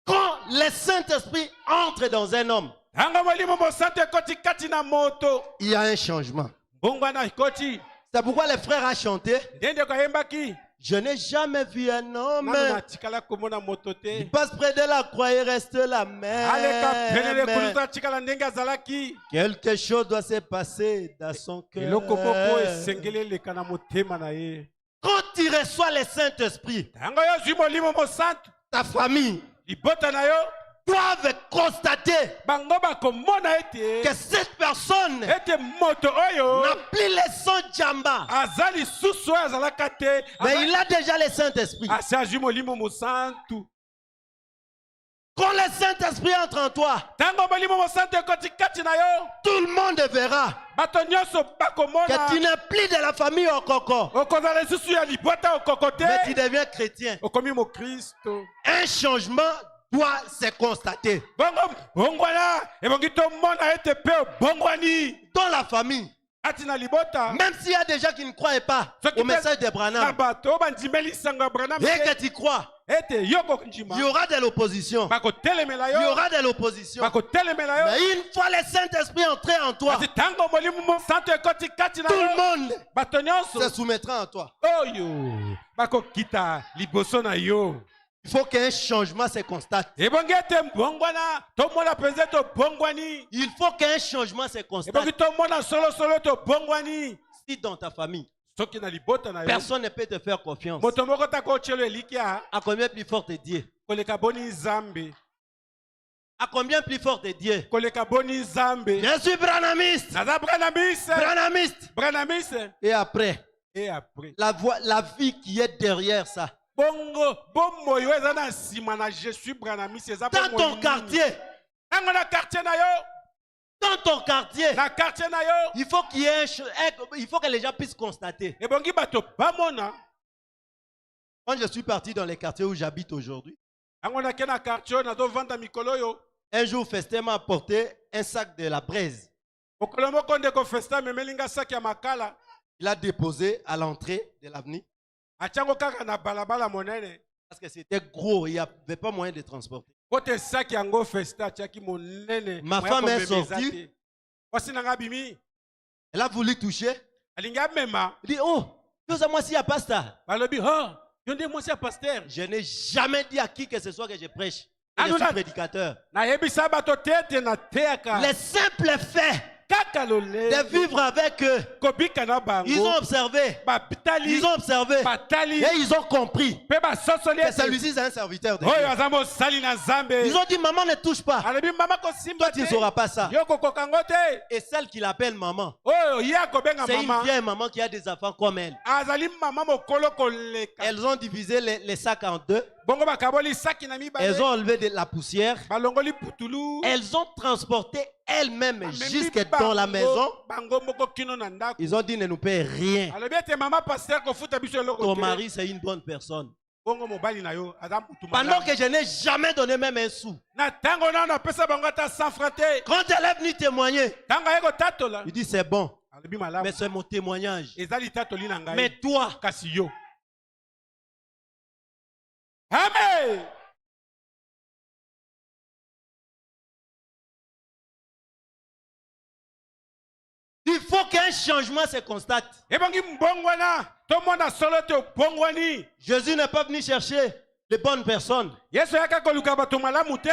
Quand le Saint-Esprit entre dans un homme, ntango molimo mosantu ekoti kati na moto il y a un changement. mbongwana ekoti C'est pourquoi les frères ont chanté. nde ndeko ayembaki Je n'ai jamais vu un homme nano natikala komona moto qui te passe près de la croix et reste la aleka pene même. lekulutu atikala ndenge azalaki Quelque chose doit se passer dans son cœur. eloko moko esengeli eleka na motema na ye Quand tu reçois le Saint-Esprit, ntango yo ozwi molimo mosantu ta famille libota na yo doit constater bango bakomona ete que cette personne ete moto oyo n'a plus le sang Djamba, aza lisusu oyo azalaka te mais il a déjà le Saint-Esprit. asi azwi molimo mosantu Quand le Saint-Esprit entre en toi, ntango molimo mosantu ekoti kati na yo tout le monde verra bato nyonso que bakomona tu n'es plus de la famille Okoko, okozala lisusu ya libota okoko te mais tu deviens chrétien. okomi mokristo Un changement doit se constater bongo bongwana ebongi tomona ete mpe obongwani dans la famille. ati na libota Même s'il y a des gens qui ne croient pas Ceux qui au message de na Branham, bato bandimeli sango ya branham et que tu crois, ete yo il kokondima y aura de l'opposition. bakotelemela Il y yo aura de l'opposition. bakotelemela yo Mais une fois le Saint-Esprit entré en toi, ati ntango molimo mosantu ekoti kati na tout yo le monde bato se nyonso soumettra à toi. oyo bakokita liboso na yo Il faut qu'un changement se constate. ebongi ete mbongwana tomona mpenza tobongwani Il faut qu'un changement se constate. ebongi tomona solosolo tobongwani Si dans ta famille, soki na libota na yo personne ne peut te faire confiance, moto moko taka otyelo elikya à combien plus fort est Dieu? koleka boni nzambe À combien plus fort est Dieu? koleka boni nzambe Je suis branamiste. naza branamiste Branamiste. branamiste Et après, et après la vie qui est derrière ça. bongo bomoi oyo eza na nsima na je suis branamiste eza Dans bomoi ton nini? quartier, ntango na quartier na yo dans ton quartier, na quartier na yo il faut qu'il y ait il faut que les gens puissent constater. ebongi bato bamona Quand je suis parti dans les quartiers où j'habite aujourd'hui, ntango nake na quartier oyo nazovanda mikolo oyo un jour, Festin m'a apporté un sac de la braise. mokolo moko ndeko festa amemelinga saki ya makala Il a déposé à l'entrée de l'avenue atiango kaka na balabala monene parce que c'était gros, il n'y avait pas moyen de transporter. po te saki yango festa atiaki monene Ma moya femme est komema eza sortie. te. Mwasi na nga abimi Elle a voulu toucher. alingi amema Il dit, oh, moi si il y a pas ça. balobi ho yo nde mwasi ya paster Je n'ai jamais dit à qui que ce soit que je prêche. Je suis prédicateur. nayebisa bato te ete nateyaka Les simples faits kaka de lolenge vivre avec eux, kobika na ils bango ont observé. batali Ils ont observé. batali Et ils ont compris mpe basosoli que ete celui-ci est un serviteur de oyo Dieu. aza mosali na nzambe Ils ont dit, maman ne touche pas. alobi mama Toi, kosimba tu ne te sauras pas ça. yo kokoka yango te Et celle qu'il appelle maman, oyo ye akobenga c'est une mama vieille maman qui a des enfants comme elle. azali mama mokolo koleka Elles ont divisé les sacs en deux. bongo bakaboli saki na Elles mibale ont enlevé de la poussière. balongoli putulu Elles ont transporté elles-mêmes Amemi jusque dans la maison. bango moko kino na ndako Ils ont dit, ne nous paie rien. alobi ete mama paster kofuta biso eloko Ton te. mari, c'est une bonne personne. bongo mobali na yo aza mutu Pendant malamu. que je n'ai jamais donné même un sou. na ntango nano apesa bango ata 100 francs te Quand elle est venue témoigner, ntango aye kotatola il dit, c'est bon. alobi malamu Mais c'est mon témoignage. eza litatoli na ngai Mais toi, kasi yo amen il faut qu'un changement se constate. ebongi mbongwana tomona solo te obongwani Jésus n'est pas venu chercher les bonnes personnes. yesu ayaka koluka bato malamu te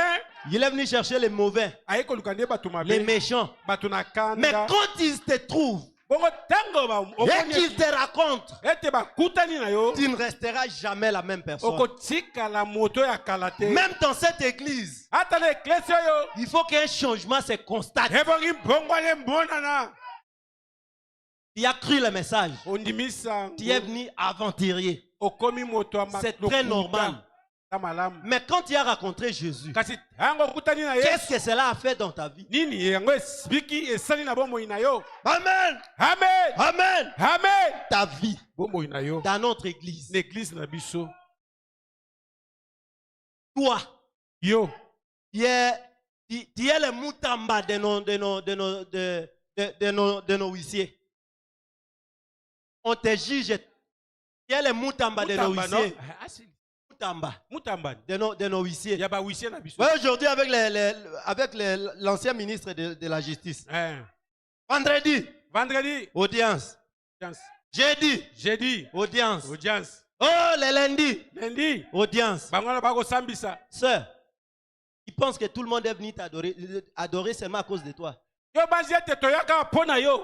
Il est venu chercher les mauvais, aye koluka nde bato les mabe méchants. bato na Mais kanda quand ils te trouvent bongo ntango et qu'ils te racontent, ete bakutani na yo tu ne resteras jamais la même personne. okotikala moto ya kala te Même dans cette église, ata na eklesi oyo il faut qu'un changement se constate. ebongi mbongwana emonana Tu as cru le message. ondimisa Tu es venu avant-hier. okomi moto ya C'est très normal. ta malamu. Mais quand tu as rencontré Jésus, Kasi tango kutani na qu'est-ce Yesu. que cela a fait dans ta vie? Nini yango esbiki esali na bomoi na yo. Amen. Amen. Amen. Amen. Ta vie Bomoi na yo. dans notre église. L'église na biso. Toi, Yo. tu es le moutamba de nos huissiers. On te juge. Tu es le moutamba de nos Mutamba, no? huissiers. Ah, si. Moutamba Mutamba. de nos huissiers. Yaba huissier na biso. Ouais, aujourd'hui, avec l'ancien ministre de la Justice. Vendredi, Vendredi. audience. Audience. Jeudi, audience. Audience. Oh, le lundi, Lundi. audience. Bangwana bako sambisa. Sœur, ils pensent que tout le monde est venu adorer seulement à cause de toi. Yo banzi ete toyaka pona yo.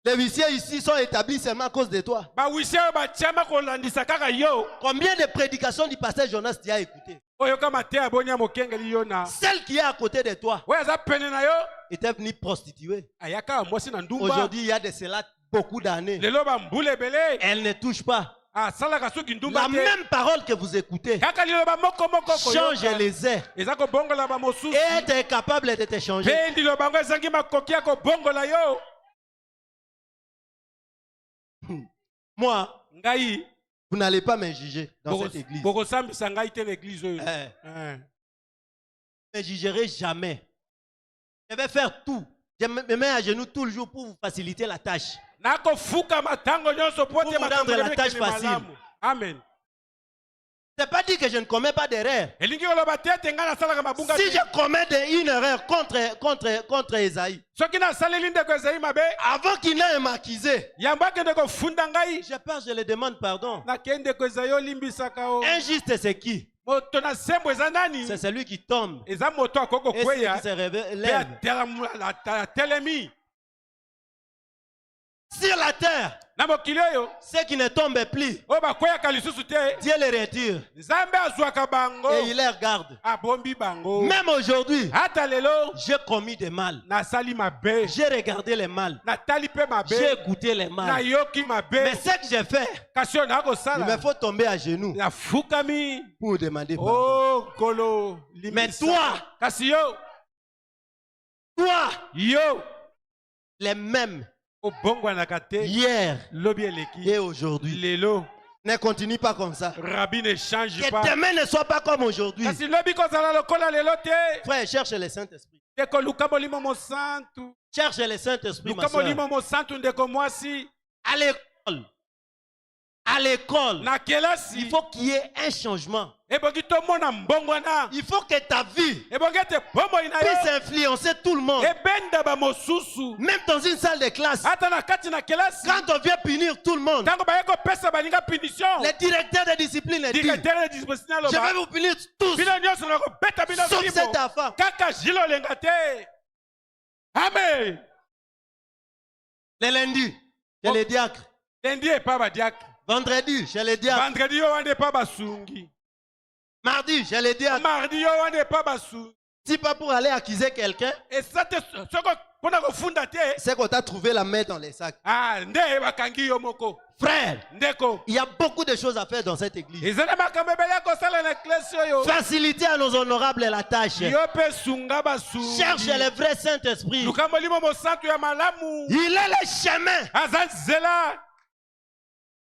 Les huissiers ici sont établis seulement à cause de toi. Ba huissier ba tiama ko landisa kaka yo. Combien de prédications du pasteur Jonas tu as écouté? Oyo kama te abonya mokengeli yo na. Celle qui est à côté de toi Oyo za pene na yo. était venue prostituer. Ayaka mwasi na ndumba. Aujourd'hui, il y a de cela beaucoup d'années. Lelo ba mbule bele. Elle ne touche pas. Ah salaka suki ndumba La te. même parole que vous écoutez, Kaka lelo ba moko moko ko change les airs. Eza ko bongola ba mosusu. Et tu es capable de te changer. Pendi lo bango ezangi makoki ko bongola yo. Moi, Ngai. vous n'allez pas me juger dans cette église. Boko sambisa ngai te l'église oyo. Je ne jugerai jamais. Je vais faire tout. Je me mets à genoux tout le jour pour vous faciliter la tâche. Nako fuka matango nyonso pote Pour vous rendre la tâche facile. Amen. C'est pas dit que je ne commets pas d'erreur. Elingi oloba te tenga na salaka mabunga. Si je commets une erreur contre Esaïe, Soki na saleli ndeko Esaïe mabe, avant qu'il n'ait m'accusé, yamba kende ko funda ngai. j'ai peur, je le demande pardon. Na kende ko Esaïe olimbisaka o. Injuste, c'est qui? Moto na sembo eza nani? C'est celui qui tombe Eza moto akoko et celui kweya. qui se Pe lève. la telemi. Sur la terre, Na mokili oyo, ceux qui ne tombent plus, o ba kweyaka lisusu te. Dieu les retire Nzambe azwaka bango. et il les regarde. Abombi bango. Même aujourd'hui, Ata lelo, j'ai commis des mal. na sali mabe. J'ai regardé les mal. Na tali pe mabe. J'ai écouté les Na mal. yoki mabe. Mais ce que j'ai fait, Kasi on a il me sala. faut tomber à genoux La fukami. pour demander pardon. Oh kolo. Mais toi, Kasi yo. toi, Yo. les mêmes, O bongwa na kate. hier Lobi eleki. et aujourd'hui, Lelo. ne continue pas comme ça. Rabbi ne change Que pas. demain ne soit pas comme aujourd'hui. Kasi lobi kozala lokola lelo te. Frère, cherche le Saint-Esprit. Ndeko luka molimo mo santu. Cherche le Saint-Esprit, ma Luka soeur. molimo mo santu ndeko mwasi. À l'école, à l'école, Na kelasi. il faut qu'il y ait un changement. Ebongi to mona mbongwana. Il faut que ta vie Ebongi te bombo ina puisse yo. influencer tout le monde. Ebenda ba mosusu. Même dans une salle de classe, Ata na kati na kelasi. quand on vient punir tout le monde, Tango ba yeko pesa balinga punition. le directeur de discipline dit, Directeur de disposition je vais loba. vous punir tous, Bino nyonso na ko beta bino sauf bilimo. cet enfant. Kaka jilo lenga te. Amen. Le lundi, chez les diacres. Lundi epa ba diacre. Vendredi, chez les diacres. Vendredi yo wana epa basungi. Mardi, chez les diacres. Mardi yo wana epa basungi. Si pas pour aller accuser quelqu'un, Et ça te soko pona ko funda te. c'est qu'on t'a trouvé la main dans les sacs. Ah nde bakangi yo moko. Frère, Ndeko. il y a beaucoup de choses à faire dans cette église. Ezana makambe bela ko sala na classe yo. Faciliter à nos honorables la tâche. Yo pe sunga basungi. Cherche le vrai Saint-Esprit. Luka molimo mo santu ya malamu. Il est le chemin. Azanzela.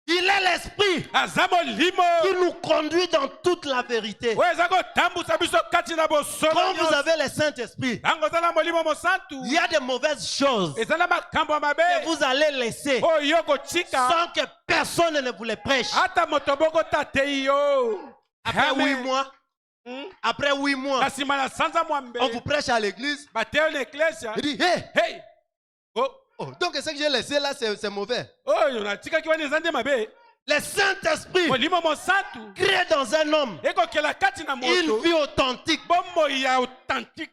Il est l'Esprit Azamo limo. qui nous conduit dans toute la vérité. Wezako tambusa biso kati na bosolo. Quand vous avez le Saint-Esprit, Tango zala molimo mo santu. il y a de mauvaises choses Ezana makambo mabe. que vous allez laisser Oh yoko chika. sans que personne ne vous les prêche. Ata motoboko tate yo. Après Amen. 8 mois, après 8 mois, Na sima na sanza mwambe. on vous prêche à l'église. Bateo l'église. Il dit, hey, Hey. Oh. donc ce que j'ai laissé là, c'est mauvais. Oh yona tika ki wana ezande mabe. Le Saint-Esprit Molimo mo santu. crée dans un homme Eko kela kati na une moto. vie authentique, Bombo ya authentique.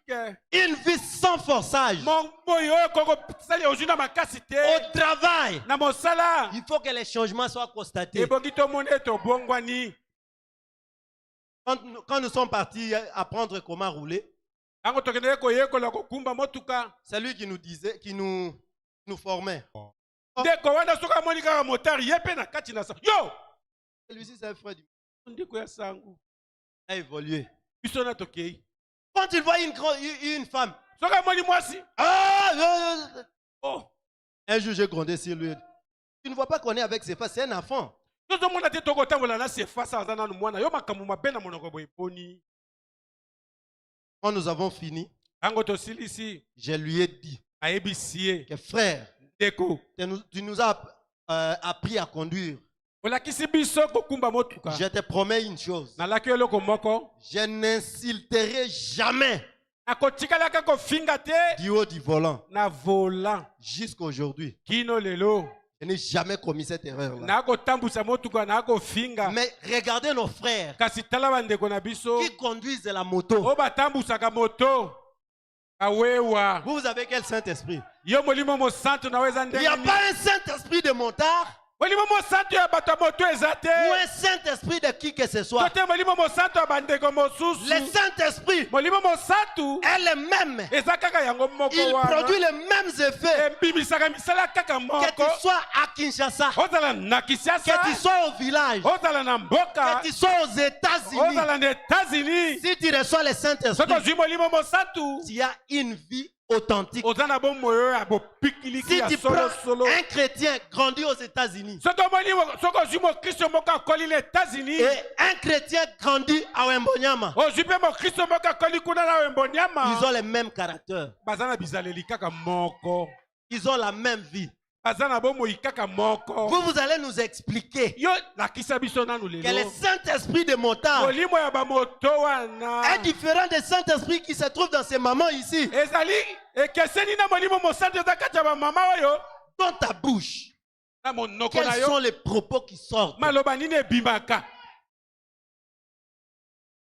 une vie sans forçage. Mombo yo koko sali ojuna makasi te. Au travail, Na mosala. il faut que les changements soient constatés. Ebongi to monde to bongwani. Quand nous sommes partis apprendre comment rouler, Tango tokende ko yekola ko kumba motuka. c'est lui qui nous disait, qui nous formait. Ndeko wana soka monika ka motari yepe na kati na sa. Yo. Celui-ci, c'est un frère du... Ndeko ya sangu. a évolué. biso na tokei Quand il voit une femme, soki amoni mwasi oh un jour j'ai grondé sur lui. Tu ne vois pas qu'on est avec ses femmes, c'est un enfant. tozomona te tokotambola na sefasa aza nanu mwana yo makambo mabe na monoko boye eponi. Quand nous avons fini, Tango tosilisi je lui ai dit ayebisi ye que frère, ndeko tu nous as appris à conduire. olakisi biso kokumba motuka Je te promets une chose. nalaki eloko moko Je n'insulterai jamais nakotikalaka kofinga te du haut du volant. na volant Jusqu'à aujourd'hui, kino lelo je n'ai jamais commis cette erreur-là. nakotambusa motuka nakofinga. Mais regardez nos frères Kasi tala bandeko na biso qui conduisent la moto. o batambusaka moto awewa Vous avez quel Saint-Esprit? yo molimo mosantu naweza Il n'y a ndenge pas un Saint-Esprit de motard molimo mosantu ya bato ya moto eza te ou un Saint-Esprit de qui que ce soit. to te molimo mosantu ya bandeko mosusu Le Saint-Esprit molimo mosantu est le même. eza kaka yango moko Il wana produit les mêmes effets. ebimisaka misala kaka Que moko tu sois à Kinshasa, ozala na que tu Kinshasa sois au village, ozala na mboka que tu sois aux États-Unis. ozala na États-Unis Si tu reçois le soki Saint-Esprit, ozwi molimo mosantu tu as une vie authentique. oza na bomoyo ya bopikiliki Si ya tu prends solosolo un chrétien grandi aux États-Unis soki ozwi mokristo moko akoli na États-Unis et un chrétien grandi à Wembonyama, ozwi mpe mokristo moko akoli kuna na ils wembonyama ont le même caractère. baza na bizaleli kaka moko Ils ont la même vie. baza na bomoi kaka moko Vous allez nous expliquer yo lakisa biso nanu que le lelo Saint-Esprit de motard molimo ya bamoto wana est différent du Saint-Esprit qui se trouve dans ces mamans ici. ezali ekeseni na molimo mosantu eza kati ya bamama oyo Dans ta bouche, na monoko na quels yo sont les propos qui sortent? maloba nini ebimaka.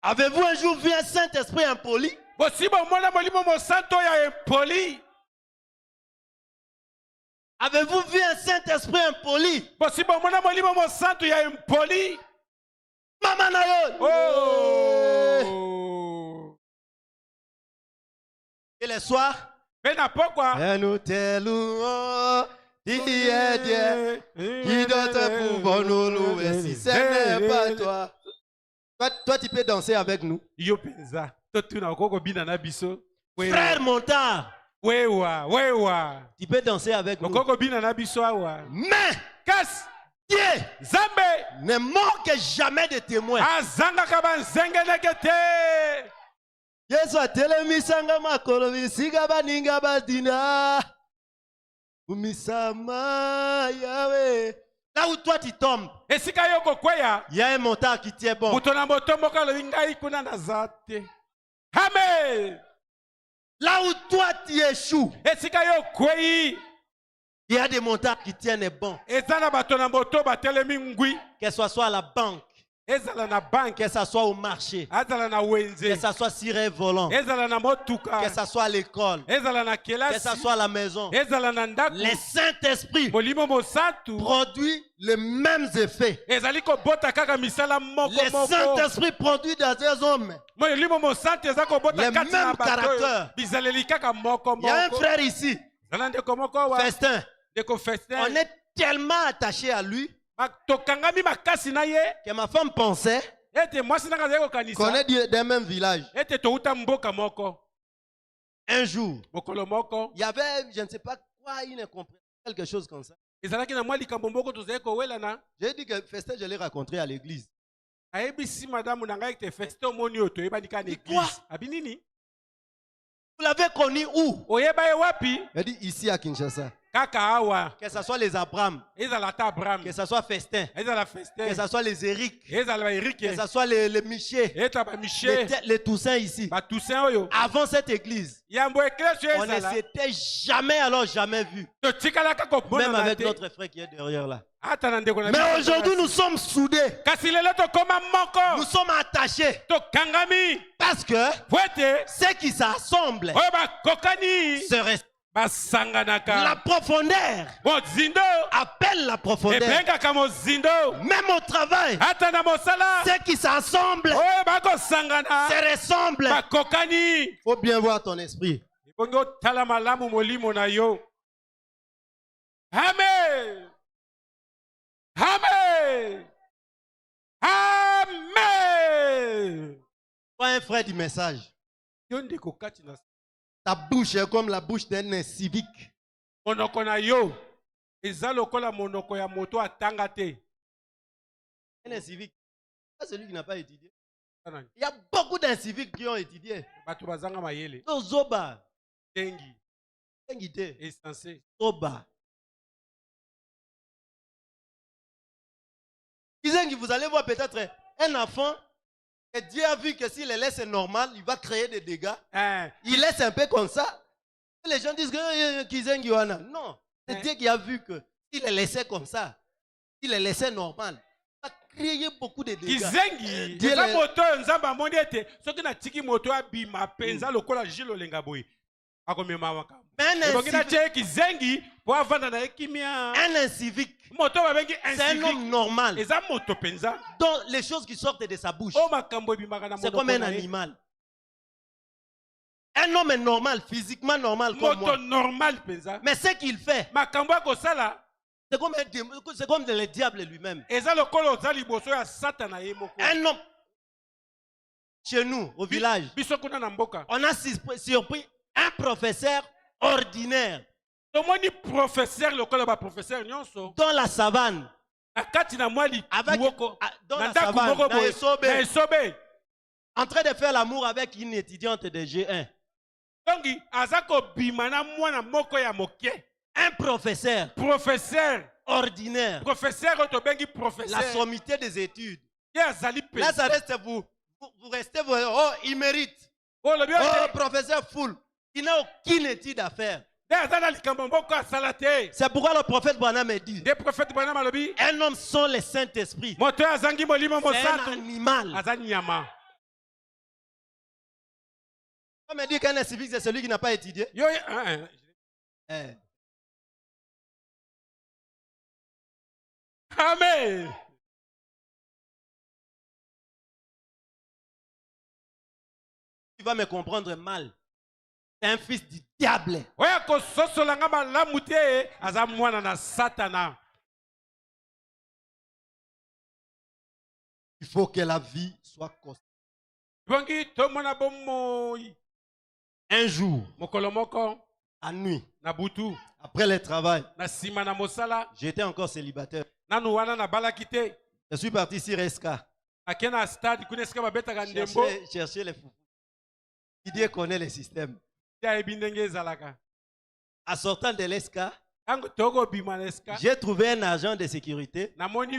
Avez-vous un jour vu un Saint-Esprit impoli? bosi bomona molimo mosantu oyo empoli. Avez-vous vu un Saint-Esprit impoli? bosi bomona molimo mosantu ya empoli. Maman Nayon! Oh. Et le soir, mpe na pokwa et nous te louons, Dieu, qui d'autre pouvons nous louer si ce n'est pas toi? Toi, tu peux danser avec nous. yo mpenza totuna okoko bina na biso Frère Montard, wewa tu peux danser avec nous. okoko bina na biso awa Mais kasi Dieu nzambe ne manque jamais de témoins. azangaka banzengeneke te. Yesu atelemisanga makolo bisiga baninga badina. Umisama Yahweh. Là où toi tu tombes, esika yo kokweya il y a un montard qui tient bon. moto na moto moko alobi ngai kuna naza te. Amen. Là où toi tu échoues, esika yo okweyi il y a des montards qui tiennent bon. eza na bato na moto batelemi ngwi Que ce soit à la banque, ezala na banke que ce soit au marché, azala na que wenze ce soit sur un volant, ezala na que motuka ce soit à l'école, ezala na que ce kelasi soit à la maison. ezala na ndako Le Saint-Esprit molimo mosantu produit les mêmes effets. ezali kobota kaka misala moko Le moko. Saint-Esprit produit dans des hommes. molimo mosantu eza kobota Les kati na mêmes bato oyo caractères. bizaleli kaka moko Il y a un moko. frère ici, zala ndeko moko wa Festin. ndeko Festin On est tellement attaché à lui tokangami makasi na ye que ma femme pensait ete mwasi nanga azali qu'on kokanisa est d'un même village. ete touta mboka moko. Un jour, mokolo moko il y avait, je ne sais pas quoi, une incompréhension, quelque chose comme ça. ezalaki na mwa likambo moko tozali kowelana J'ai dit que Festin, je l'ai rencontré à l'église. ayebisi madamu na ngai ete Festin omoni oyo toyebani kaka na Quoi? eglise abi nini Vous l'avez connu où? oyeba ye wapi Il dit ici à Kinshasa. kaka awa Que ce soit les Abraham, ezala ata Abraham que ce soit Festin, ezala que Festin ce soit les Eric, ezala baerike que ce soit les Miché, eta bamiche les Toussaint ici. batoussaint oyo Avant cette église, yambo eklesio on ne ezala s'était jamais alors jamais vu. totikalaka Même komonana avec te notre frère qui est derrière là. ata na ndeko na Mais biso aujourd'hui, nous sommes soudés. kasi lelo tokoma Nous moko sommes attachés. tokangami Parce que po ete ceux qui s'assemblent oyo bakokani se restent. La basanganaka profondeur mozindo appelle la profondeur. ebengaka mozindo Même au travail, ata na mosala ceux qui s'assemblent oyo bakosangana se ressemblent. bakokani. Il faut bien voir ton esprit. ebongi otala malamu molimo na yo. Amen. Amen. Amen. Toi, un frère du message. Yo ndeko kati na Ta bouche est comme la bouche d'un civique. monoko na yo eza lokola monoko ya moto atanga te. Un civique. C'est celui qui n'a pas étudié. Tanani. Il y a beaucoup d'inciviques qui ont étudié. Bato bazanga mayele. No zoba. Tengi. Tenguité. Essentiel. Zoba. Disons vous allez voir peut-être un enfant et Dieu a vu que s'il les laisse normal, il va créer des dégâts. Il laisse un peu comme ça. Et les gens disent que Kizengi wana. Non. C'est Dieu qui a vu que s'il les laissait comme ça, s'il les laissait normal, il va créer beaucoup de dégâts. Kizengi. Dieu Eza les- moto nzamba mondi ete soki na tiki moto abima penza lokola jilo lenga boye. Akomema makambo. Mais Ebongi na tie kizengi po avanda na ekimia. un incivique, Moto babengi c'est un homme insivique. normal. Eza moto penza. Donc les choses qui sortent de sa bouche, O makambo ebimaka na c'est monoko comme un na ye. animal. Un homme est normal, physiquement normal comme Moto moi. normal penza. Mais ce qu'il fait, Makambo akosala c'est comme un démon, c'est comme le diable lui-même. eza lokola oza liboso ya satana ye moko. Un homme, chez nous, au village, Biso kuna na mboka. on a surpris un professeur ordinaire Tomoni professeur lokola ba professeur nyonso. dans la savane. Na kati na mwali Avec, woko. dans Na la ndako savane, moko dans boye. Esobe, Na esobe. en train de faire l'amour avec une étudiante de G1. Dongi aza kobima na mwana moko ya moke. Un professeur Professeur. ordinaire. Professeur oyo tobengi La professeur. sommité des études. Ye azali Là, penza. ça reste vous restez, oh, il mérite. Olobi Oh, ote. professeur full. Il n'a aucune étude à faire. Nde aza na likambo moko asala te. C'est pourquoi le prophète Branham me dit, Nde prophète bana malobi. un homme sans le Saint-Esprit, Moto oyo azangi molimo c'est un mosantu. animal. Aza nyama. On me dit qu'un civique, c'est celui qui n'a pas étudié. Yo Eh. Amen. Tu vas me comprendre mal. C'est un fils du diable. Oya kososola nga malamu te aza mwana na satana. Il faut que la vie soit constante. Bongi tomona bomoi. Un jour, Mokolo moko à nuit, na butu après le travail, na sima na mosala j'étais encore célibataire. nanu wana na balaki te. Je suis parti sur Esca. Ake na stade kuna esika babetaka ndembo. Chercher les foufous. Didier connaît le système. Te ayebi ndenge ezalaka. En sortant de l'Esca, Tango tokobima na esika j'ai trouvé un agent de sécurité. namoni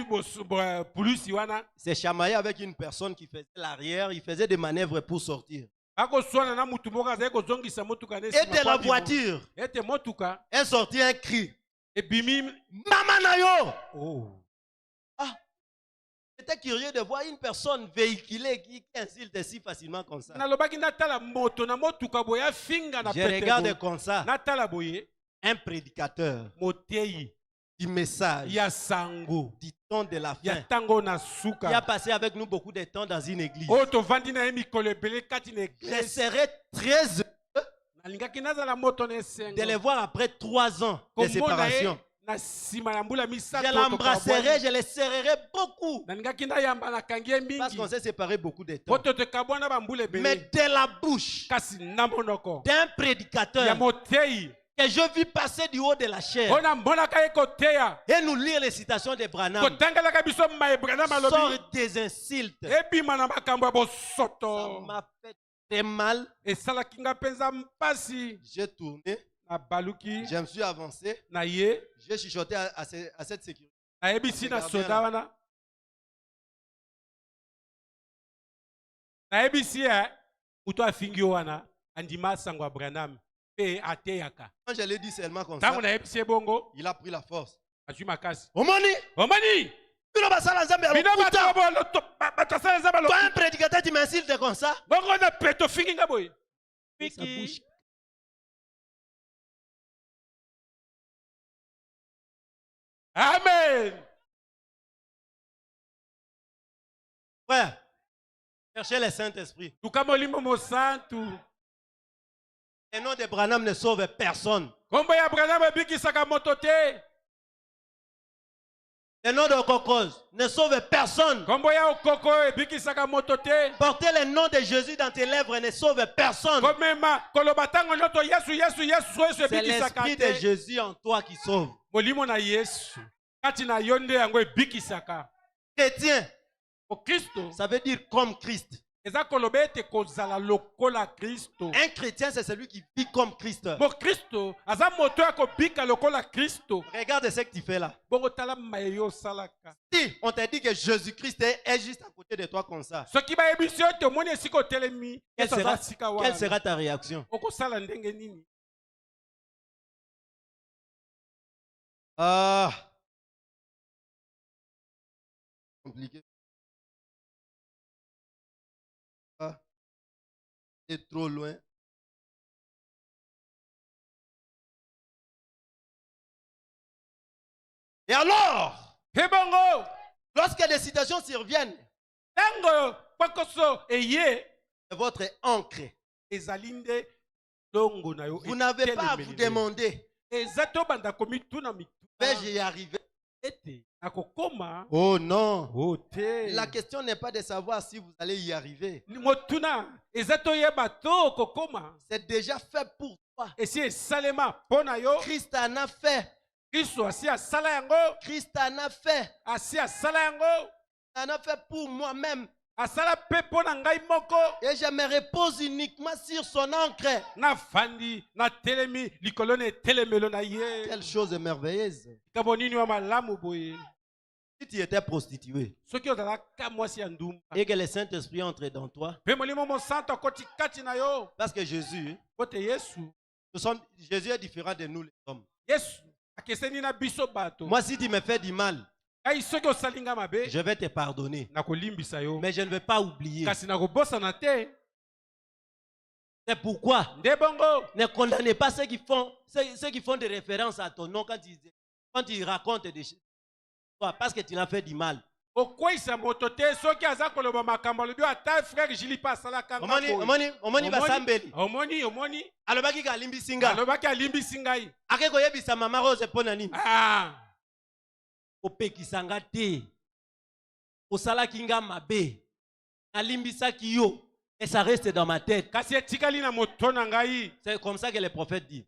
pulusi wana C'est chamaillé avec une personne qui faisait l'arrière. Il faisait des manœuvres pour sortir. akoswana na mutu moko azali kozongisa motuka na Et esima de la kwa bimo. voiture, Ete motuka elle sortit un cri. ebimi. Maman Nayo! Oh. J'étais curieux de voir une personne véhiculée qui insulte si facilement comme ça. Nalobaki natala moto na motuka boye afinga na Je pete regarde boye. comme ça Natala boye un prédicateur motei du message, ya sango du temps de la ya fin. tango na Il a suka. passé avec nous beaucoup de temps dans une église. Oyo tovandi na ye mikolo ebele kati na Je eglise. serais très heureux Nalingaki nazala moto na de esengo. les voir après 3 ans de Komona ye séparation. na nsima ya mbula Je misato l'embrasserai, je les serrerai beaucoup. nalingaki nayamba nakangi ye Parce qu'on mingi s'est séparés beaucoup de po temps. totokabwana bambula Mais ebele de la bouche kasi na monoko d'un ya prédicateur motei que je vis passer du haut de la chair mpo namonaka ye koteya et nous lire les citations de Branham, kotangelaka biso mayebrana malobi sort des insultes. ebima na makambo ya Ça bosoto m'a fait très mal. esalaki nga mpenza mpasi. J'ai tourné, nabaluki je me suis avancé, na ye j'ai chuchoté à cette sécurité. nayebisi na Regardez soda là. wana nayebisi ye moto afingi yo wana andima sango ya branam mpe ateyaka. Quand je l'ai dit seulement comme ça, ntango nayebisi ye bongo il a pris la force. azwi makasi. Omoni, omoni bino basala nzambe ya bino lokuta. bato asala eza Toi, un baloki prédicateur, tu m'insultes comme ça. bongo na peto ofingi nga boye Sa bouche. amen. Frère, cherchez le Saint-Esprit. luka molimo mosantu. Le nom de Branham ne sauve personne. kombo ya branam ebikisaka moto te. Le nom de Cocos ne sauve personne. Kombo ya okoko ebikisaka moto te. Porter le nom de Jésus dans tes lèvres ne sauve personne. Komema koloba tango nyoto Yesu Yesu Yesu Yesu C'est ebikisaka l'esprit te. de Jésus en toi qui sauve. Molimo na Yesu kati na yo nde yango ebikisaka. Chrétien, O Kristo ça veut dire comme Christ. eza koloba ete kozala lokola Kristo. Un chrétien, c'est celui qui vit comme Christ. Bo Kristo aza moto ya kobika lokola Kristo. Regarde ce que tu fais là. Bongo tala maye yo salaka. Si on t'a dit que Jésus-Christ est juste à côté de toi comme ça, Soki ba yebisi yo te omoni esika otelemi. quelle Yesu aza sika wana. sera ta réaction? Okosala ndenge nini? Ah, compliqué. Ah, c'est trop loin. Et alors, Hebongo lorsque des situations surviennent, tango pakoso eye c'est votre encre. ezali nde longo na yo. Vous n'avez pas à vous demander, Ezato banda komituna mitu. vais-je y arriver? Ete akokoma. Oh non. O te. La question n'est pas de savoir si vous allez y arriver. Motuna ezato yeba to kokoma. C'est déjà fait pour toi. Esi esalema pona yo. Christ en a fait. Kristo asi asala yango. Christ en a fait. Asi asala yango. En a fait pour moi-même. Asala pe pona ngai moko. Et je me repose uniquement sur son encre. Na fandi na telemi likolo na telemelo na ye. Quelle chose merveilleuse. Kabonini wa malamu boye. Si tu étais prostitué Soki ozalaka mwasi ya ndumba. et que le Saint-Esprit entre dans toi, Pe molimo mo santo akoti kati na yo. parce que Jésus, Kote Yesu. Jésus est différent de nous les hommes. Yesu akeseni na biso bato. Moi, si tu me fais du mal, Kai soki osalinga mabe je vais te pardonner. nakolimbisa yo. Mais je ne vais pas oublier. Kasi nakobosana te. C'est pourquoi Nde bongo. ne condamnez pas ceux qui font des références à ton nom quand ils racontent des choses. Parce que tu l'as fait du mal. Okwisa moto te soki aza koloba makambo alobi ata frère Jili pa asalaka Omoni basambeli. omoni Alobaki ka limbisi nga. alobaki alimbisi ngai. Ake koyebisa mama Rose pona nini? Ah. Opekisa nga te. Osalaki nga mabe. Nalimbisaki yo. Et ça reste dans ma tête. Kasi etikali na moto na ngai. C'est comme ça que les prophètes disent.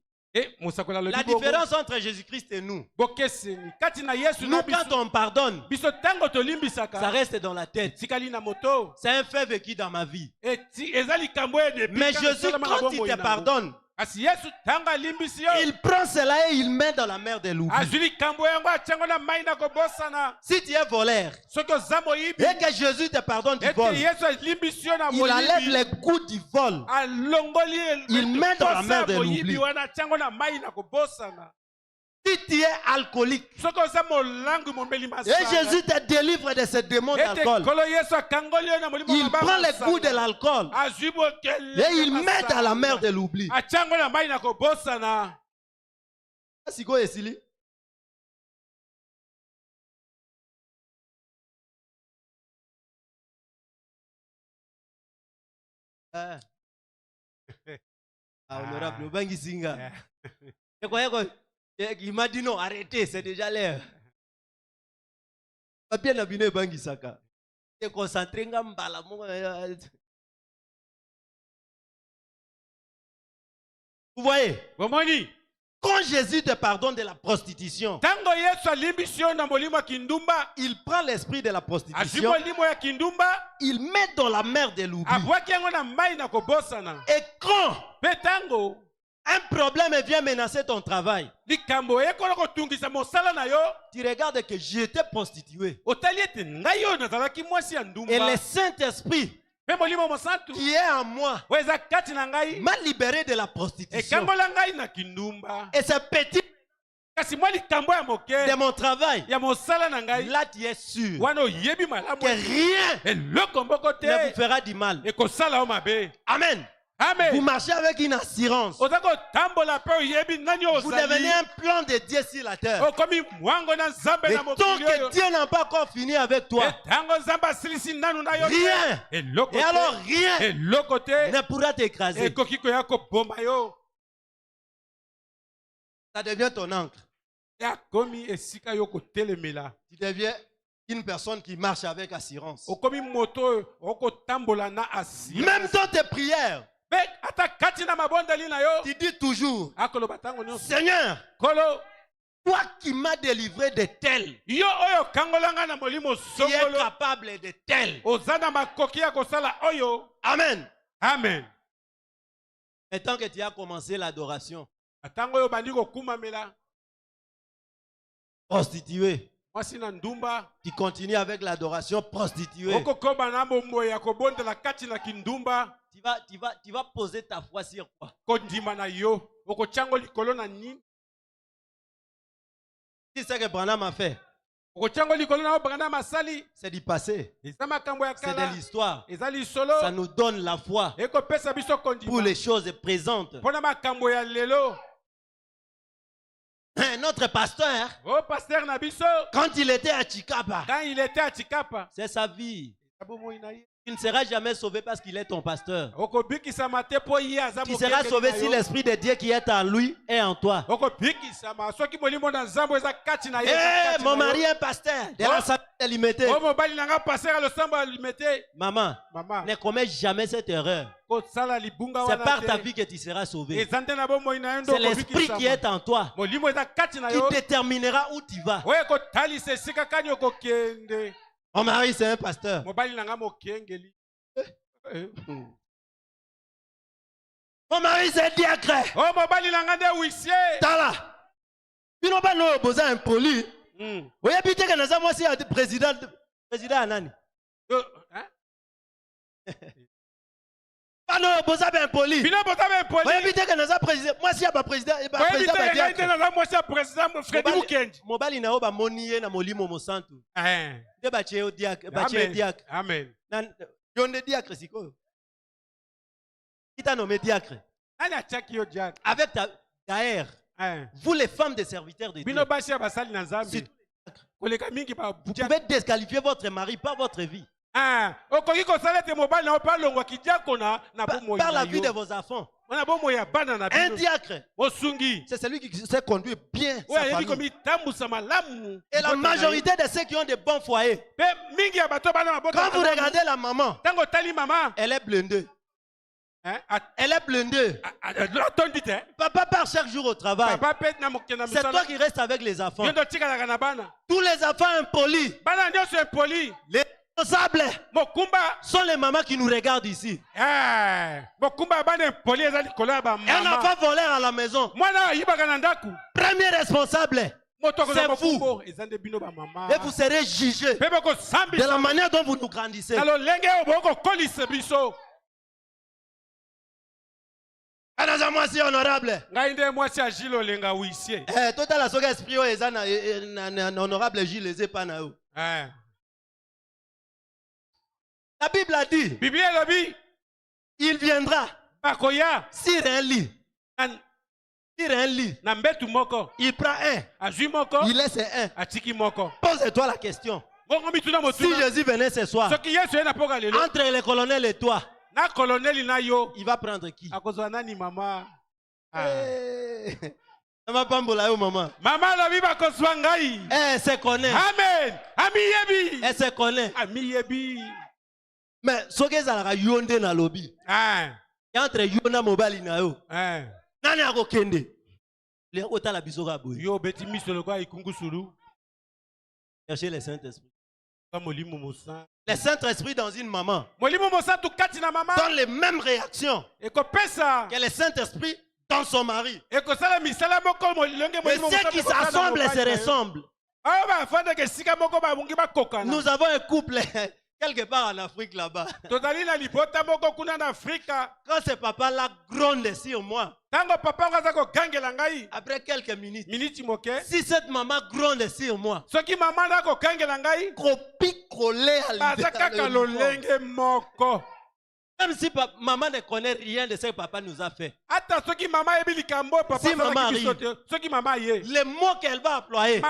Mosakola lobi La différence entre Jésus-Christ et nous. Bokeseni kati na Yesu Nous, na quand biso. on pardonne, Biso tango tolimbisaka. ça reste dans la tête. Etikali na moto. C'est un fait vécu dans ma vie. Eza likambo ede. Mais Jésus, quand il te pardonne, Kasi Yesu tango alimbisi yo. il prend cela et il met dans la mer de l'oubli. Azwi likambo yango atyango na mai na kobosana. Si tu es voleur Soki oza moyibi. et que Jésus te pardonne du vol, Ete Yesu alimbisi yo na il enlève moyibi. les goûts du vol. Alongoli Il met dans la mer de moyibi l'oubli. wana atyango na mai na kobosana. Si tu es alcoolique Soki oza molangu momeli et masanga. Jésus te délivre de ce démon Ete d'alcool, kolo Yesu akangoli yo na molimo il mabanga prend les masanga. goûts de l'alcool Azwi bokele et il met dans la mer de masanga. l'oubli. Atyango na mai na kobosana. Siko esili. Honorable, Obangi Singa. Il m'a dit non, arrêtez, c'est déjà l'heure. Bien abîmé Bangi Saka. Et concentré ngambala. Vous voyez, Bomoni. quand Jésus te pardonne de la prostitution, Tango Yesu alimbisi yo na molimo ya kindumba. il prend l'esprit de la Azwi prostitution, molimo ya kindumba. il met dans la mer de l'oubli. Abwaki yango na mai na kobosana. Et quand Pe tango un problème vient menacer ton travail, likambo ekola kotungisa mosala na yo. tu regardes que j'étais prostitué. Otali ete ngai yo nazalaki mwasi ya Et ndumba. le Saint-Esprit Pe molimo mosantu qui est en moi oyo eza kati na ngai m'a libéré de la prostitution. ekangola ngai na kindumba. Et ce petit Kasi mwa likambo ya moke de mon travail, ya mosala na ngai là tu es sûr wana oyebi malamu que rien eloko moko ne vous te fera du mal. ekosala yo mabe. Amen. Vous Amen. marchez avec une assurance. Oza kotambola pe oyebi nani Vous devenez ozali. un plan de Dieu sur la terre. Okomi mwango na nzambe Et na tant mokili que oyo. Dieu n'a pas encore fini avec toi, Etango nzambe asilisi nanu na yo te. rien, Eloko et alors te. rien Eloko te. ne pourra t'écraser. Ekoki koya koboma yo. Ça devient ton encre. Tu deviens une personne qui marche avec assurance. Même dans tes prières, tu dis toujours, Seigneur, toi qui m'as délivré de tels, qui est capable de tels. Amen. Amen. Et tant que tu as commencé l'adoration, prostituée, tu continues avec l'adoration prostituée. Tu vas poser ta foi sur quoi? C'est ce que Branham a fait. C'est du passé. C'est de l'histoire. Ça nous donne la foi pour les choses présentes. Notre pasteur, quand il était à Chikapa, c'est sa vie. Tu ne seras jamais sauvé parce qu'il est ton pasteur. Tu seras sauvé si l'Esprit de Dieu qui est en lui est en toi. Hey, mon mari est pasteur de la santé limitée. Maman, ne commets jamais cette erreur. C'est par ta vie que tu seras sauvé. C'est l'Esprit qui est en toi qui déterminera où tu vas. Mon mari, c'est un pasteur. Mon mari, c'est un diacre. Tala. Tu n'as pas nos besoins impolis. Oui, puis tu es moi aussi président Anani. Pas nos besoins impolis. Oui, puis tu es président. Moi, si pas président, Mobali na oba moniye na molimo mosantu. De bacheo diacre, diacre. Amen. Yonde diacre siko. Qui t'a nommé diacre? Avec ta Gaër. Vous les femmes des serviteurs de Dieu. Vous pouvez disqualifier votre mari par votre vie. Par la vie de vos enfants. Un diacre, c'est celui qui sait conduire bien sa famille. Et la majorité de ceux qui ont de bons foyers, quand vous regardez la maman, elle est blindée. Elle est blindée. Papa part chaque jour au travail. C'est toi qui restes avec les enfants. Tous les enfants impolis, les responsables sont les mamans qui nous regardent ici. Un enfant voleur à la maison, premier responsable, c'est vous. Et vous serez jugés de la manière dont vous nous grandissez. Moi si honorable. Total la soga esprit honorable Gilles les pas na. La Bible a dit, il viendra sur un lit. Il prend un. Il laisse un. Pose-toi la question. Si Jésus venait ce soir, entre le colonel et toi, il va prendre qui? Maman Pambola ou maman? Elle se connaît. Amen. Elle se connaît. Mais ce que ça a yonde na lobby. Entre yona mobile na yo. Nani akokende? Le otala bisoka boy. Yo beti misolo kwa ikungusulu. Cherchez le Saint-Esprit. Le Saint-Esprit dans une maman donne les mêmes réactions que le Saint-Esprit dans son mari. Et ceux qui s'assemblent se ressemblent. Nous avons un couple quelque part en Afrique là-bas. Quand ce papa-là gronde sur moi, après quelques minutes, si cette maman gronde sur moi, copie collée à l'idée. Même si maman ne connaît rien de ce que papa nous a fait. Si maman arrive, les mots qu'elle va employer,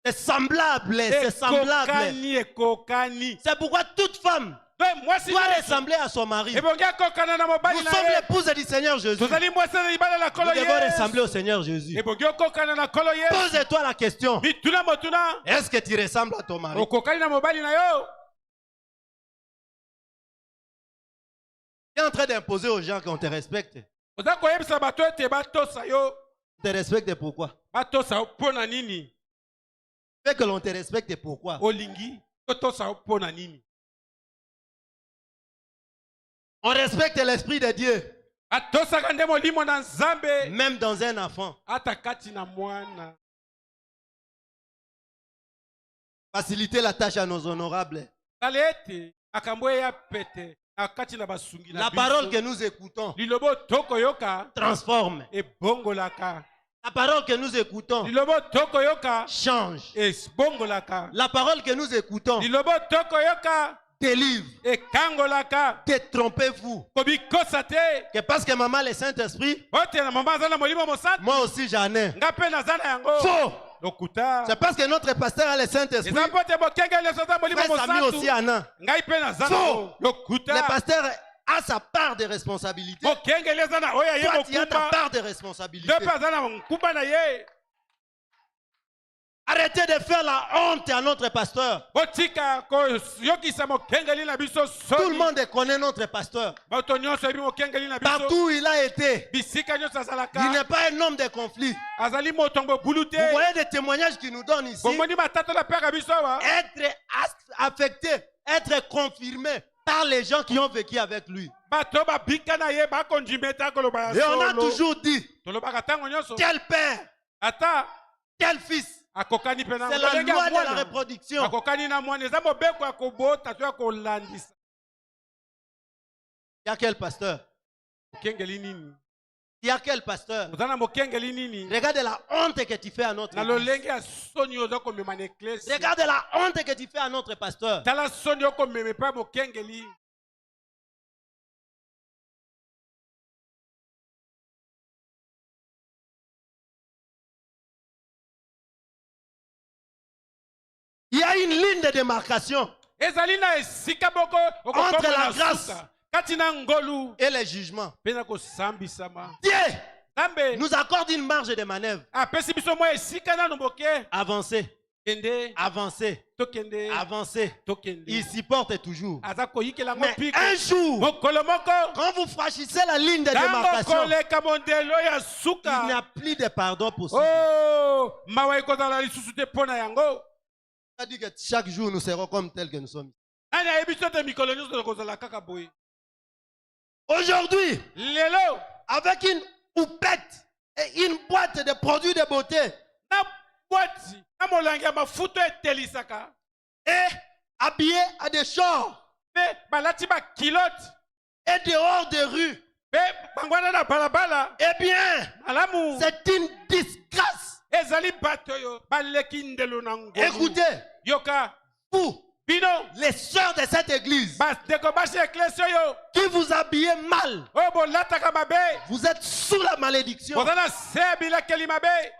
C'est semblable, c'est semblable. ekokani. C'est pourquoi toute femme doit ressembler à son mari. Nous sommes l'épouse du Seigneur Jésus. Nous devons ressembler au Seigneur Jésus. Pose-toi la question. Est-ce que tu ressembles à ton mari? Tu es en train d'imposer aux gens qu'on te respecte. Tu te respectes pourquoi? Fait que l'on te respecte pourquoi? On respecte l'Esprit de Dieu. Même dans un enfant. Faciliter la tâche à nos honorables. La parole que nous écoutons transforme. La parole que nous écoutons change. La parole que nous écoutons délivre. Détrompez-vous. Que parce que maman le Saint-Esprit, moi aussi j'en ai. Faux. C'est parce que notre pasteur a le Saint-Esprit. Frère Samy aussi en a. Faux. Le pasteur a sa part de responsabilité. Toi, tu as ta part de responsabilité. Arrêtez de faire la honte à notre pasteur. Tout le monde connaît notre pasteur. Partout où il a été, il n'est pas un homme de conflit. Vous voyez des témoignages qu'il nous donne ici. Être affecté, être confirmé par les gens qui ont vécu avec lui. Et on a toujours dit, quel père, quel fils. C'est la loi de la reproduction. Il y a quel pasteur? Il y a quel pasteur? Regarde la honte que tu fais à notre église. Regarde la honte que tu fais à notre pasteur. Il y a une ligne de démarcation entre la grâce et le jugement. Dieu nous accorde une marge de manœuvre. Avancez. Avancez. Avancez. Il supporte toujours. Mais un jour, quand vous franchissez la ligne de démarcation, il n'y a plus de pardon possible. Ça dit que chaque jour nous serons comme tels que nous sommes. Aujourd'hui, avec une houppette et une boîte de produits de beauté, et habillé à des shorts, et dehors des rues, eh bien, c'est une disgrâce. Écoutez, vous, les sœurs de cette église, qui vous habillez mal, vous êtes sous la malédiction.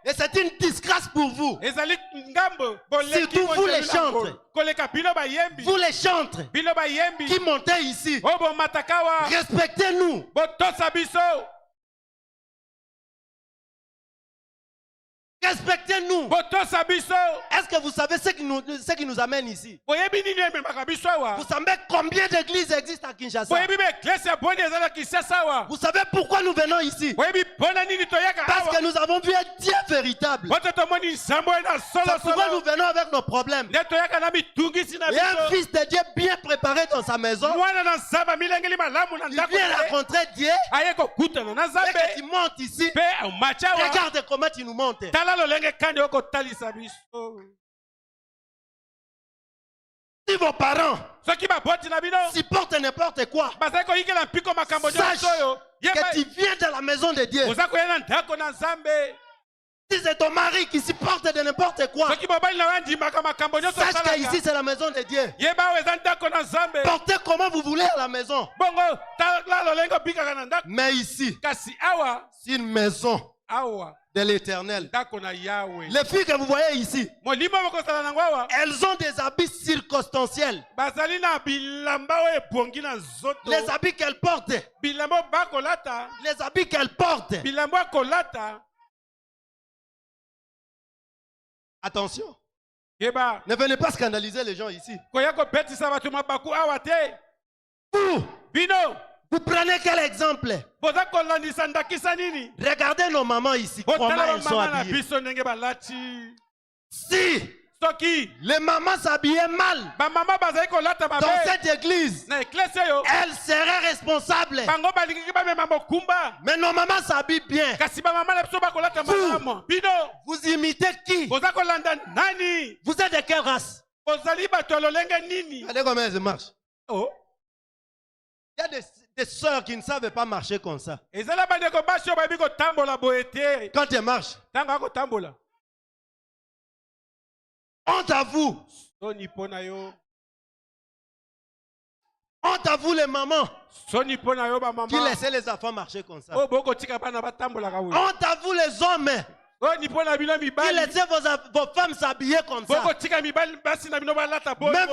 Et c'est une disgrâce pour vous. Surtout vous les chantres. Vous les chantres qui montez ici, respectez-nous. Respectez-nous. Est-ce que vous savez ce qui nous amène ici? Vous savez combien d'églises existent à Kinshasa? Vous savez pourquoi nous venons ici? Parce que nous avons vu un Dieu véritable. C'est pourquoi nous venons avec nos problèmes. Et un fils de Dieu bien préparé dans sa maison, il vient rencontrer Dieu. Et que tu montes ici, regarde comment tu nous montes. Si vos parents supportent n'importe quoi, sache que tu viens de la maison de Dieu. Si c'est ton mari qui supporte de n'importe quoi, sache que ici c'est la maison de Dieu. Portez comment vous voulez à la maison. Mais ici, c'est une maison de l'Éternel. Les filles que vous voyez ici, elles ont des habits circonstanciels. Les habits qu'elles portent. Les habits qu'elles portent. Attention. Ne venez pas scandaliser les gens ici. Vous prenez quel exemple? Regardez nos mamans ici. Comment elles sont habillées. Si les mamans s'habillaient mal dans cette église, elles seraient responsables. Mais nos mamans s'habillent bien. Vous imitez qui? Vous êtes de quelle race? Regardez comment elles marchent. Il y a des sœurs qui ne savent pas marcher comme ça. Quand elles marchent, honte à vous. Honte à vous les mamans qui laissaient les enfants marcher comme ça. Honte à vous les hommes qui laissez vos femmes s'habiller comme ça. Même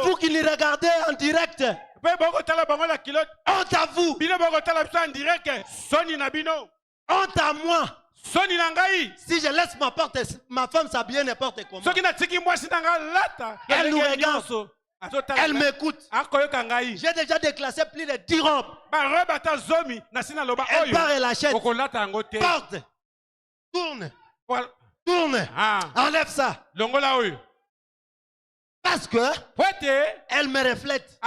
vous qui les regardez en direct. Honte à vous. Honte à moi. Si je laisse ma femme s'habiller n'importe comment, elle nous regarde, elle m'écoute. J'ai déjà déclassé plus de 10 robes. Elle part et l'achète. Porte. Tourne. Tourne. Enlève ça. Parce que elle me reflète.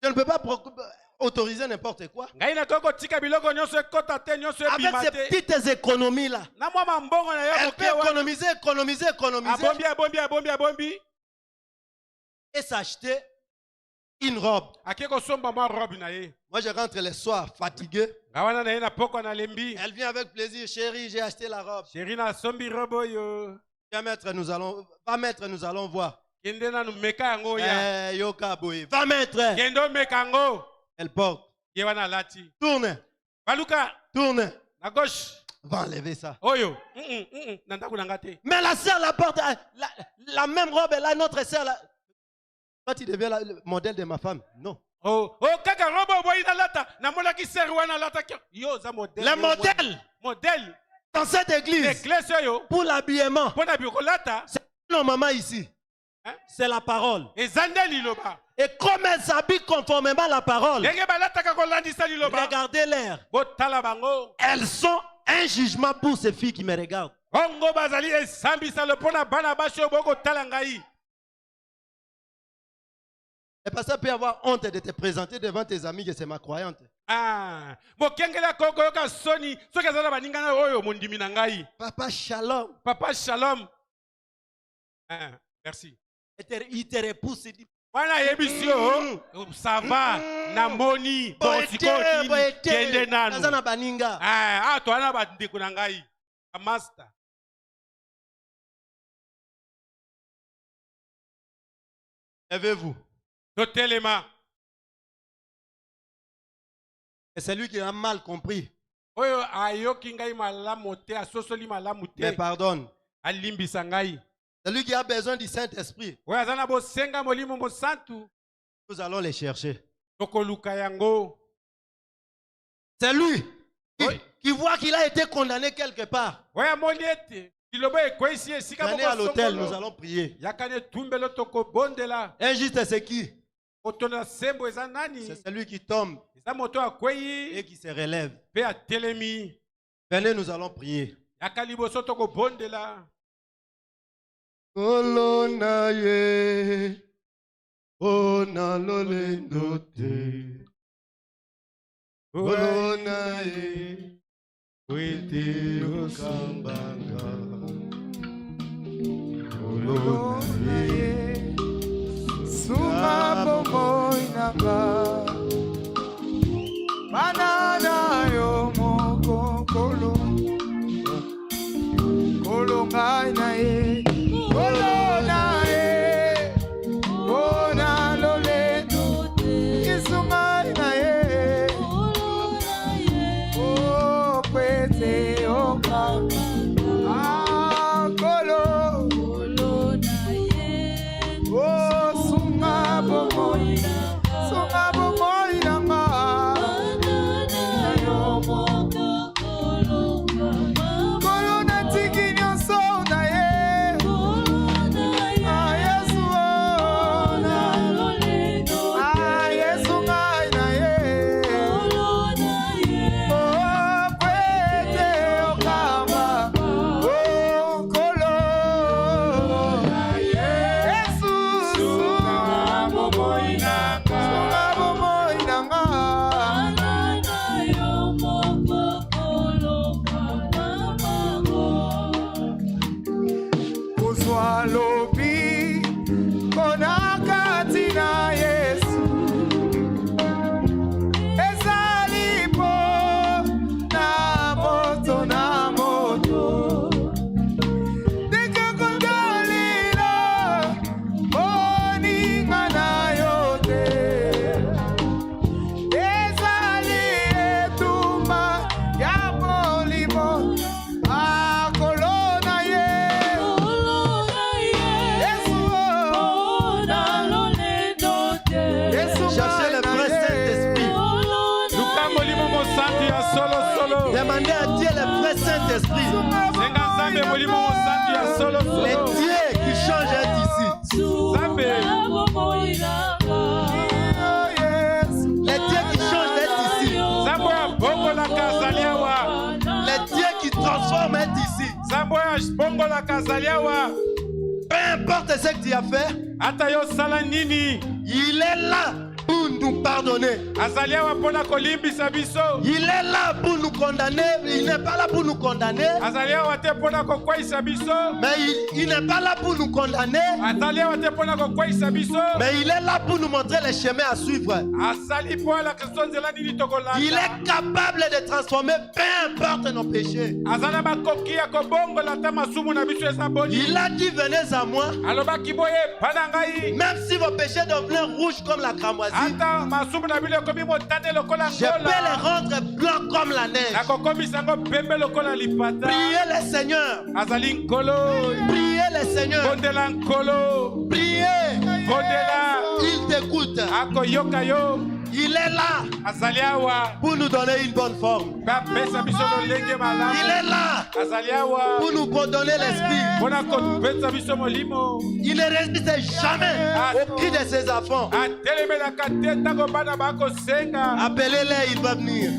Je ne peux pas autoriser n'importe quoi. Avec ces petites économies là, elle peut économiser et s'acheter une robe. Moi je rentre les soirs fatigué. Elle vient avec plaisir. Chérie, j'ai acheté la robe. Va maître, nous allons voir. Yoka boy. Va maître. Elle porte. Tourne. Tourne. Va enlever ça. Mais la sœur la porte. La même robe est là, notre sœur. Toi, tu deviens le modèle de ma femme. Non. Le modèle dans cette église pour l'habillement, c'est nos mamans ici. C'est la parole. Et comme elles s'habillent conformément à la parole, regardez-les. Elles sont un jugement pour ces filles qui me regardent. Le pasteur peut avoir honte de te présenter devant tes amis que c'est ma croyante. Papa Shalom. Papa Shalom. Merci. Il te repousse, il dit ça va, namoni, kende nanu. Toi na bandeko na ngai. Master. Levez-vous. Et c'est lui qui a mal compris. Mais pardonne. C'est lui qui a besoin du Saint-Esprit. Nous allons les chercher. C'est lui qui voit qu'il a été condamné quelque part. Venez à l'hôtel, nous allons prier. Injuste, c'est qui? C'est celui qui tombe et qui se relève. Venez, nous allons prier. Olonaye, onalolendote, olonaye, wete okambanga, olonaye, sumabomo inanga, manana yo moko kolo, kolonga inaye. Demandez à Dieu le vrai Saint-Esprit. Les dieux qui changent est ici. Les dieux qui changent est ici. Les dieux qui transforment est ici. Peu importe ce que tu as fait, il est là pour nous pardonner. Il est là pour nous condamner. Il n'est pas là pour nous condamner. Mais il n'est pas là pour nous condamner. Mais il est là pour nous montrer les chemins à suivre. Il est capable de transformer peu importe nos péchés. Il a dit venez à moi. Même si vos péchés deviennent rouges comme la cramoisie, je peux les rendre blancs comme la neige. Priez le Seigneur. Priez le Seigneur. Priez. Il t'écoute. Il est là pour nous donner une bonne forme. Il est là pour nous donner l'esprit. Il ne résiste jamais au cri de ses enfants. Appelez-les, il va venir.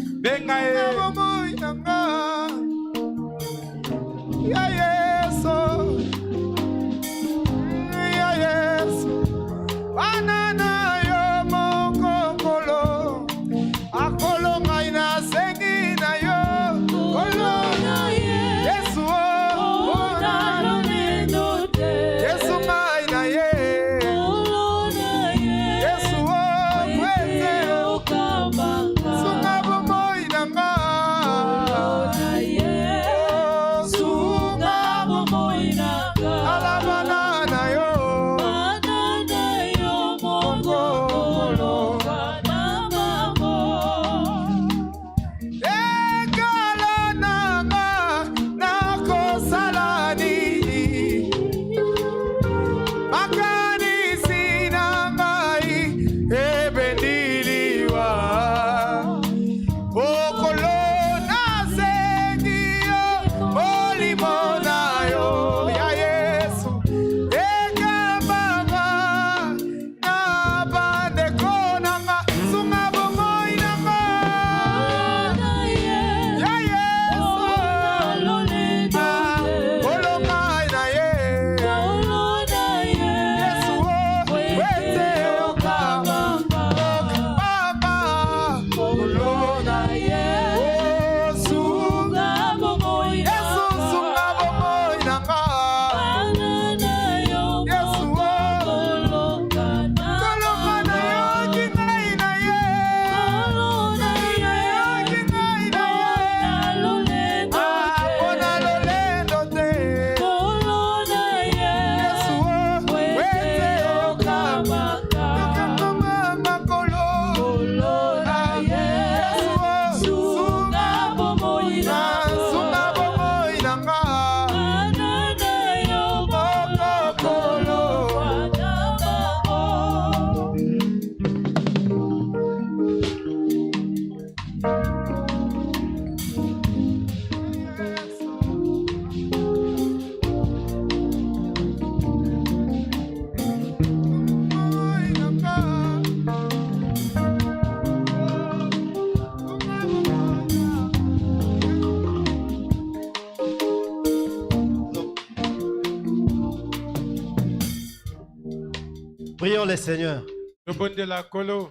le Seigneur. Le bon de la colo.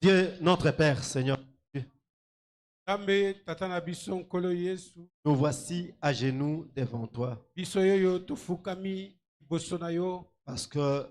Dieu, notre Père, Seigneur. Ambe tatana biso colo Yesu. Nous voici à genoux devant toi. Biso yo tufukami bosonayo. Parce que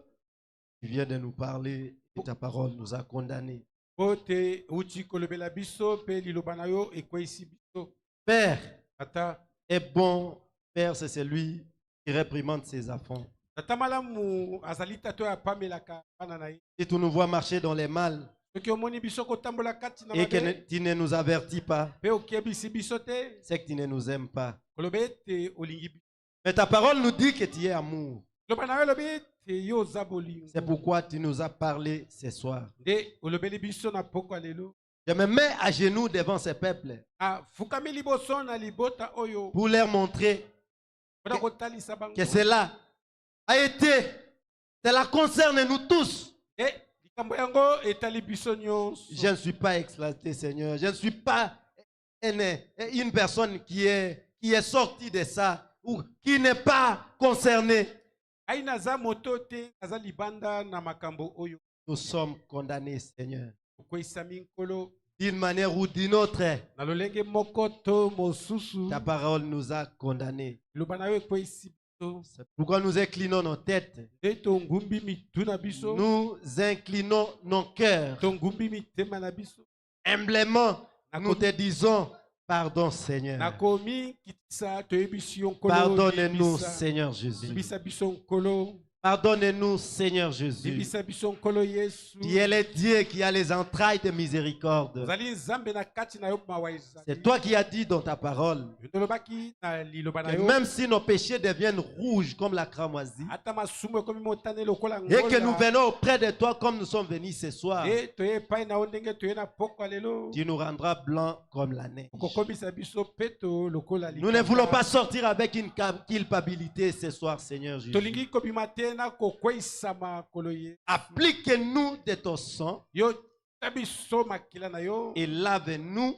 tu viens de nous parler et ta parole nous a condamnés. Bote uchi kolobela biso pe lilobanayo ekweisi biso. Père Ata est bon. Père, c'est celui qui réprimande ses enfants. tata malamu azalita to ya pamelaka bana na ye. Si tu nous vois marcher dans les mal Soki omoni biso kotambola kati na et que mabe. tu ne nous avertis pas, Pe okebisi biso te. c'est que tu ne nous aimes pas. Kolobe te olingi biso. Mais ta parole nous dit que tu es amour. Lobanayo lobe te yo zaboli. C'est pourquoi tu nous as parlé ce soir. De olobeli biso na poko lelo. Je me mets à genoux devant ces peuples Ah fukami liboso na libota oyo. pour leur montrer Mpona kotalisa bango. que cela a été, cela concerne nous tous. Likambo yango etali biso nyonso. Je ne suis pas exalté, Seigneur. Je ne suis pas une personne qui est sortie de ça ou qui n'est pas concernée. Ai naza moto te naza libanda na makambo oyo. Nous sommes condamnés, Seigneur, Okwesami nkolo d'une manière ou d'une autre. na lolenge moko to mosusu. Ta parole nous a condamnés. Liloba na yo ekwesi biso. C'est pourquoi nous inclinons nos têtes. Nde tongumbi mitu na biso. Nous inclinons nos cœurs. Tongumbi mitema na biso. Humblement, nous te disons pardon, Seigneur. Nakomi kitisa toyebisi yo nkolo. Pardonne-nous, Seigneur Jésus. Libisa biso nkolo. Pardonne-nous, Seigneur Jésus. Libisa biso nkolo Yesu. Tu es le Dieu qui a les entrailles de miséricorde. Ozali nzambe na kati na yo mawa ezali. C'est toi qui as dit dans ta parole Tolobaki na liloba na que yo. même si nos péchés deviennent rouges comme la cramoisie Ata masumu ekomi motane lokola et que nous ngola. venons auprès de toi comme nous sommes venus ce soir, E toye epai na yo ndenge toye na pokwa lelo. tu nous rendras blancs comme la neige. Okokomisa biso peto lokola Nous ne voulons pas sortir avec une culpabilité ce soir, Seigneur Jésus. tolingi kobima te na kokweisama kolo ye. Applique-nous de ton sang Yo tabiso makila na yo. et lave-nous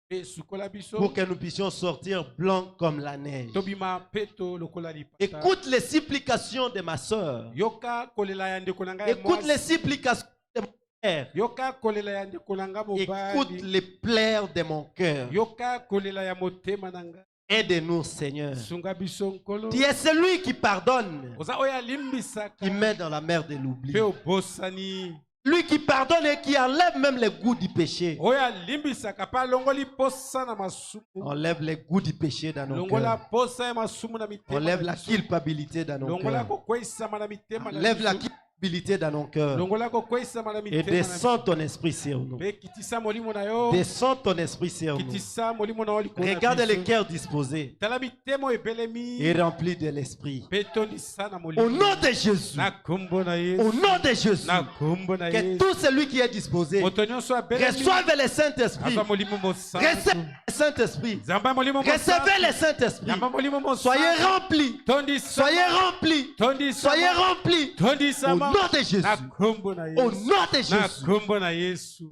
Pe sukola biso. pour que nous puissions sortir blancs comme la neige. Tobima peto lokola lipata. Écoute les supplications de ma soeur. Yoka kolela ya ndeko na ngai Écoute les mwasi. supplications de mon frère. Yoka kolela ya ndeko na ngai Écoute mobali. les pleurs de mon cœur. Yoka kolela ya motema na ngai. Aide-nous, Seigneur. Sunga biso nkolo. Tu es celui qui pardonne, Oza oyo alimbisaka. qui met dans la mer de l'oubli. Pe obosani. Lui qui pardonne et qui enlève même les goûts du péché. Oyo alimbisaka pa longoli posa na masumu. Enlève les goûts du péché dans nos Longola cœurs. posa ya masumu na mitema. Enlève na la biso. culpabilité dans nos Longola cœurs. kokweisama na mitema na Enlève la biso. culpabilité dans nos cœurs. Longola kokweisama na Et mitema na descends ton esprit sur nous. Pe kitisa molimo na yo. Descends ton esprit sur nous. Kitisa molimo na yo likolo na Regarde les biso. cœurs disposés Tala mitemo ebelemi. et remplis de l'esprit. Pe tondisa na Au molimo. nom de Jésus. Na kombo na Yesu. Au nom de Jésus. Na kombo na Que Yesu. tout celui qui est disposé Moto nyonso abelemi. reçoive le Saint-Esprit. Azwa molimo mosantu. Recevez le Saint-Esprit. Zamba molimo mosantu. Recevez le Saint-Esprit. Zamba molimo mosantu. Soyez remplis. Tondisa. Soyez remplis. Tondisa. Soyez remplis. Tondisa. Au nom de Jésus. Na kombo na Au Yesu. nom de Na Jésus. kombo na Yesu.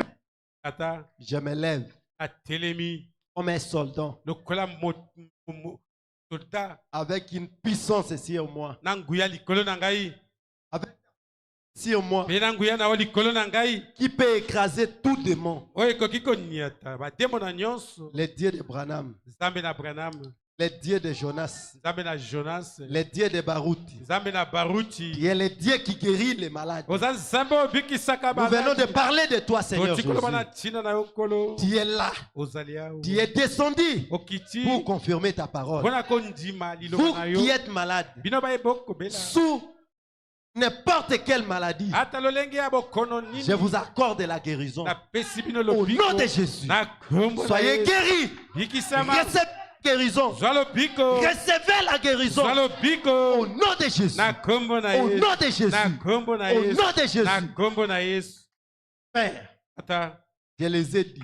Ata Je me lève atelemi comme un soldat lokola soldat avec une puissance sur moi. na nguya likolo na ngai. Avec sur moi Pe na nguya na yo likolo na ngai. qui peut écraser tout démon. Oyo ekoki koniata bademo na nyonso. Les dieux de Branham, Nzambe na Branham. les dieux de Jonas, Nzambe na Jonas. les dieux de Baruch. Nzambe na Baruti. Tu es le Dieu qui guérit les malades. Oza nzambe obikisaka Nous venons de parler de toi, Seigneur Toti koloba na Jésus. ntina na yo nkolo. Tu es là. Ozali awa. Tu es descendu Okiti. pour confirmer ta parole. Mpona kondima liloba Vous na yo. qui êtes malade, Bino bayeba okobela. sous n'importe quelle maladie, Ata lolenge ya bokono nini. je vous accorde la guérison. Napesi bino Au lobiko. nom de Jésus, Na kombo na soyez Yesu. guéris. Bikisama. Recevez la guérison. Zwa lobiko. Recevez la guérison. Zwa Au lobiko. nom de Jésus. Na kombo na Au Yesu. nom de Jésus. Na kombo na Au Yesu. nom de Jésus. Na kombo na Yesu. Père, Ata je les ai dit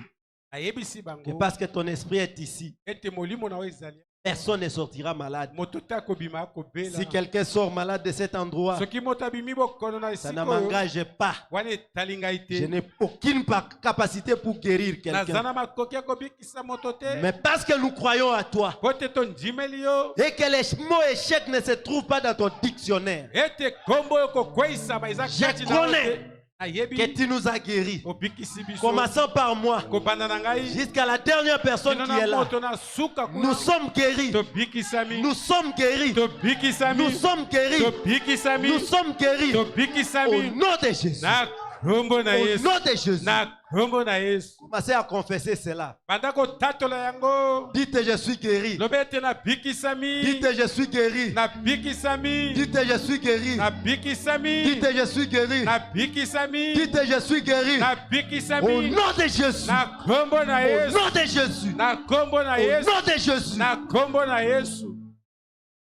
ayebisi que bango. parce que ton esprit est ici, Ete molimo na yo ezali. personne ne sortira malade. moto te akobima akobela. Si quelqu'un sort malade de cet endroit, soki moto abimi bokono na ça esika ne oyo, m'engage pas. wana etali ngai Je te. n'ai aucune capacité pour guérir naza quelqu'un. na makoki akobikisa moto te. Mais parce que nous croyons à toi po te tondimeli yo et que les mots échec ne se trouvent pas dans ton dictionnaire, ete kombo oyo kokweyisama eza je kati na yo connais te. nayebi que tu nous as guéris. obikisi biso Commençons par moi kobanda na ngai jusqu'à la dernière personne kino qui est na là. moto na suka kuna. Nous sommes guéris. tobikisami Nous sommes guéris. tobikisami Nous sommes guéris. tobikisami Nous sommes guéris. Au tobikisami nom de Jésus. na kombo na Au Yesu. nom de Jésus. na kombo na Yesu. Commencez à confesser cela. banda kotatola yango Dites je suis guéri. lobi ete nabikisami Dites je suis guéri. nabikisami Dites je suis guéri. nabikisami Dites je suis guéri. nabikisami Dites je suis guéri. Au nabikisami nom de Jésus. na kombo na Au Yesu. nom de Jésus. na kombo na Au Yesu. nom de Jésus. na kombo na Yesu.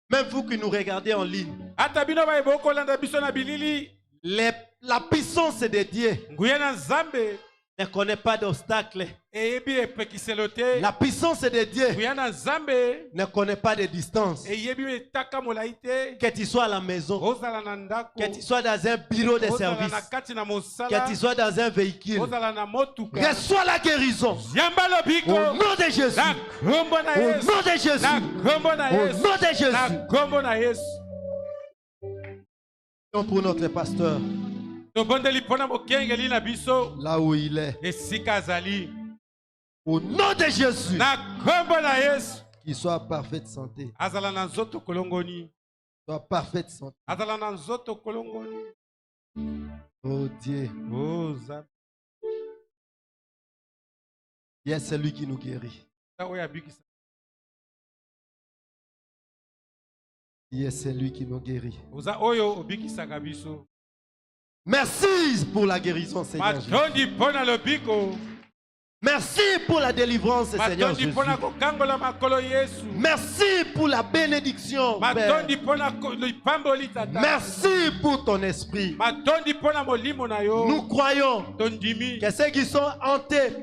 Même vous qui nous regardez en ligne, ata bino bayeba okolanda biso na bilili la puissance de Dieu nguya na Nzambe ne connaît pas d'obstacle. eyebi epekiselo te. La puissance de Dieu nguya na Nzambe ne connaît pas de distance. eyebi etaka molai te. Que tu sois à la maison, ozala na ndako, que tu sois dans un bureau de ozala service, na kati na que mosala, tu sois dans un véhicule, ozala na motuka, reçois la guérison. yamba lobiko Au nom de Jésus. na kombo na Au Yesu. nom de Jésus. na kombo na Au Yesu. nom de na Jésus. kombo na Yesu. Pour notre pasteur, tobondeli mpona mokengeli na biso là où il est, esika azali. au nom de Jésus, na kombo na Yesu. qu'il soit en parfaite santé. azala na nzoto kolongoni, Soit en parfaite santé. azala na nzoto kolongoni. Oh Dieu, Oh Nzambe il est celui qui nous guérit. oyo abikisa. Il est celui qui nous guérit. oza oyo obikisaka biso. Merci pour la guérison, Seigneur Jésus. matondi mpona lobiko. Merci pour la délivrance, Seigneur matondi Jésus. mpona kokangola makolo Yesu. Merci pour la bénédiction, Père. matondi mpona lipamboli tata. Merci pour ton esprit. matondi mpona molimo na yo. Nous croyons tondimi que ceux qui sont hantés,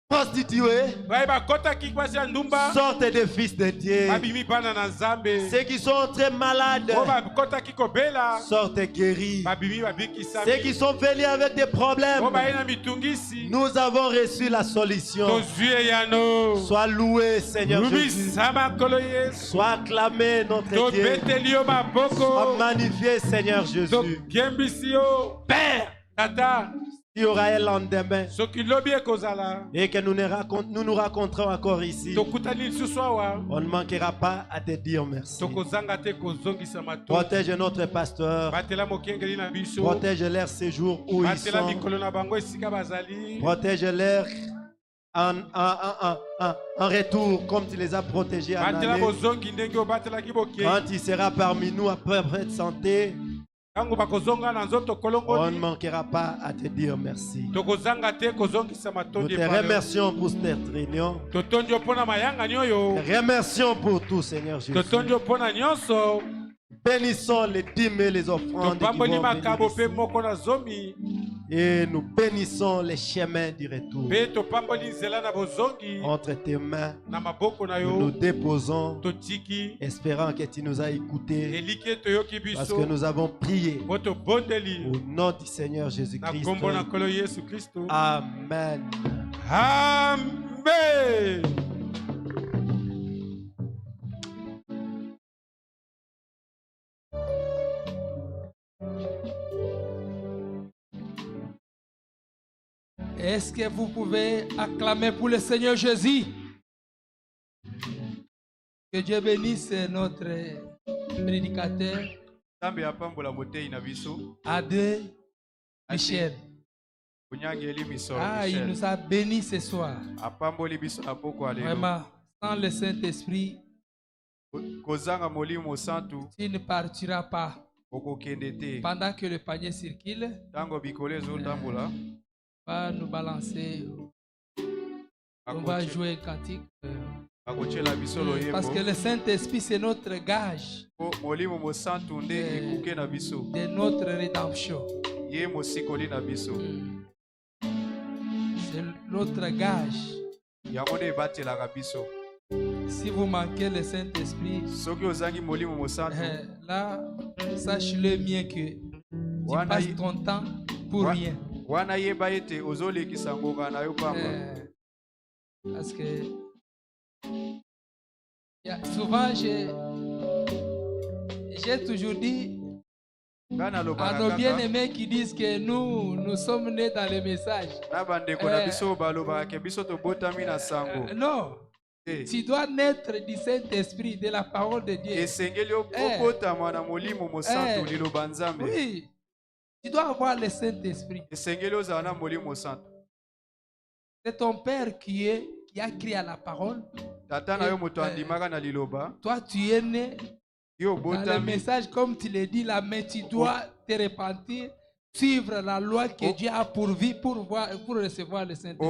prostitués, baye bakotaki kwasi ya ndumba sortent des fils de Dieu. babimi bana na Nzambe. Ceux qui sont très malades, oyo bakotaki kobela sortent guéris. babimi Ceux babikisami. qui sont venus avec des problèmes, oyo baye na mitungisi nous avons reçu la solution. tozwi eyano. Sois loué, Seigneur Jésus. lubisa makolo Yesu. Sois acclamé, notre Dieu. tobeteli yo Sois maboko. magnifié, Seigneur Jésus. tokembisi yo Père, tata. il y aura un lendemain soki lobi ekozala et que nous nous rencontrons encore ici. tokutani lisusu awa On ne manquera pas à te dire merci. tokozanga te kozongisa matoyi. Protège notre pasteur. batela mokengeli na biso. Protège leur séjour où ils batela sont. mikolo na bango esika bazali. Protège leur en retour comme tu les as protégés en batela aller. bozongi ndenge obatelaki boke. Quand il sera parmi nous à parfaite santé, ntango bakozonga na nzoto on ne kolongoli. manquera pas à te dire merci. tokozanga te kozongisa Nous matondi te remercions pour cette réunion. totondi yo mpona mayangani oyo. Te remercions pour tout, Seigneur Jésus. totondi yo mpona nyonso. Bénissons les dîmes et les offrandes qui topamboli vont makabo venir mpe ici. moko na zomi. Et nous bénissons les chemins du retour. mpe topamboli nzela na bozongi. Entre tes mains, na maboko na nous nous yo. déposons, totiki espérant que tu nous as écoutés, eliki toyoki parce que biso. nous avons prié po tobondeli au nom du Seigneur na Jésus-Christ. kombo na nkolo Yesu Kristo. Amen. Amen. Est-ce que vous pouvez acclamer pour le Seigneur Jésus? Que Dieu bénisse notre prédicateur, Nzambe apambola motei na biso. Adé Michel. Kunyangeli misoro Ah, il Michel. nous a bénis ce soir. Apamboli biso na poko alelo. Vraiment, sans le Saint-Esprit, Kozanga molimo santu tu ne partiras pas. okokende te. Pendant que le panier circule, Tango bikolo ezotambola. va nous balancer. On va jouer un cantique. Akochela biso loyembo. Parce que le Saint-Esprit, c'est notre gage Molimo mosantu nde ekuke na biso. de notre rédemption. Ye mosikoli na biso. C'est notre gage. Yango nde ebatelaka biso. Si vous manquez le Saint-Esprit, soki ozangi molimo mosantu là, sache-le bien que tu passes ton temps pour rien. wana yeba ete ozolekisa ngonga na yo pamba. Parce que souvent j'ai toujours dit à nos bien-aimés qui disent que nous sommes nés dans le message. Non. Tu dois naître du Saint-Esprit, de la parole de Dieu. Oui. Tu dois avoir le Saint-Esprit. C'est ton Père qui a créé la parole. Toi, tu es né dans le message, comme tu l'as dit là, mais tu dois te repentir, suivre la loi que Dieu a pourvue pour recevoir le Saint-Esprit.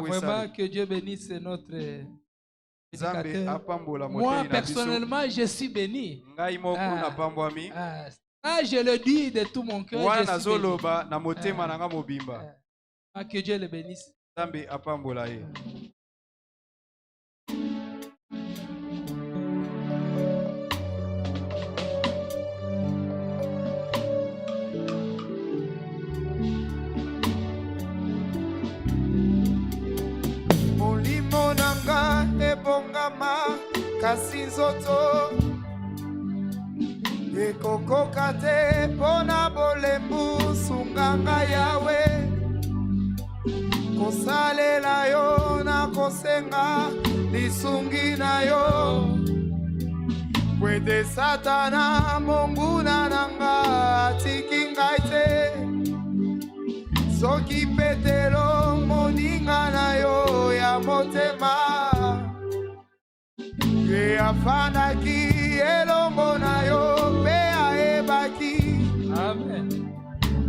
Vraiment que Dieu bénisse notre éducateur. Moi, personnellement, je suis béni. Je le dis de tout mon cœur. Que Dieu le bénisse. Molimo nanga ebongama kasi nzoto ekokoka te mpona bolembu sunganga yawe kosalela yo na kosenga lisungi na yo kwete satana monguna nanga atiki ngai te soki petelo moninga na yo ya motema ye afandaki elongo na yo mpe ayebaki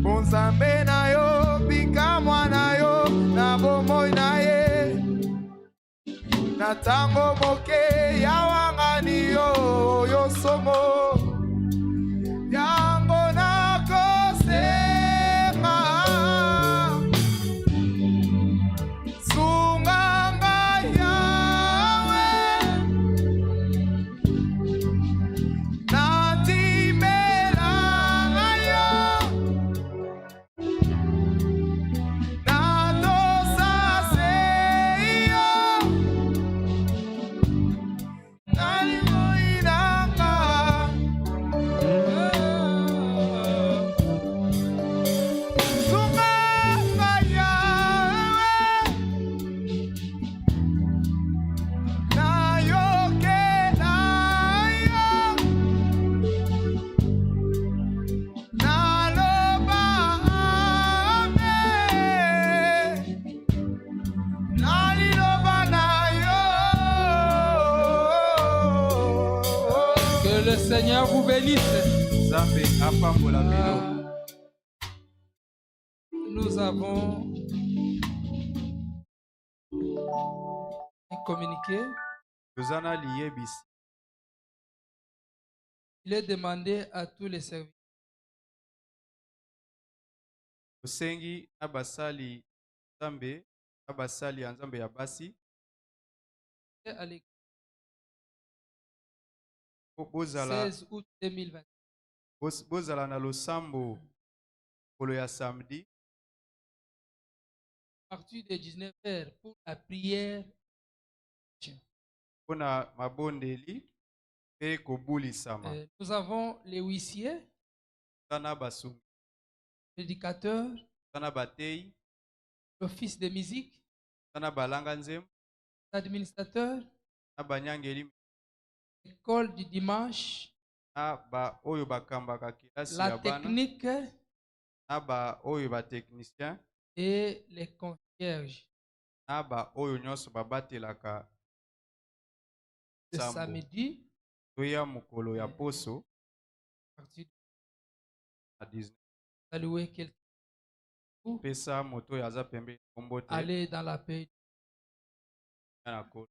bonzambe na yo bikamwa na yo na bomoi na ye na ntango moke yawangani yo yo somo yango nakosenga sunganga yawe natimela yo natosase yo nalimoinanga sunganga yawe nayokela yo naloba ame naliloba na yo. Que le Seigneur vous bénisse. Nous avons un communiqué. Il est demandé à tous les services osengi na basali nzambe na basali ya nzambe ya basi à l'église bozala 16 août 2020. bozala na losambo kolo ya samedi À partir de 19h pour la prière. mpona mabondeli mpe kobulisama Nous avons les huissiers, na basungi l'éducateur, na batei l'office de musique, na balanga nzembo l'administrateur, na banyangeli l'école du dimanche, na ba oyo bakambaka kilasi la ya bana technique na ba oyo batechnicien et les concierges. na ba oyo nyonso babatelaka Le sambo samedi, toya mokolo ya poso à partir de na 19 saluer quelqu'un, pesa moto oyo aza pembeni kombo te aller dans la paix. na kolo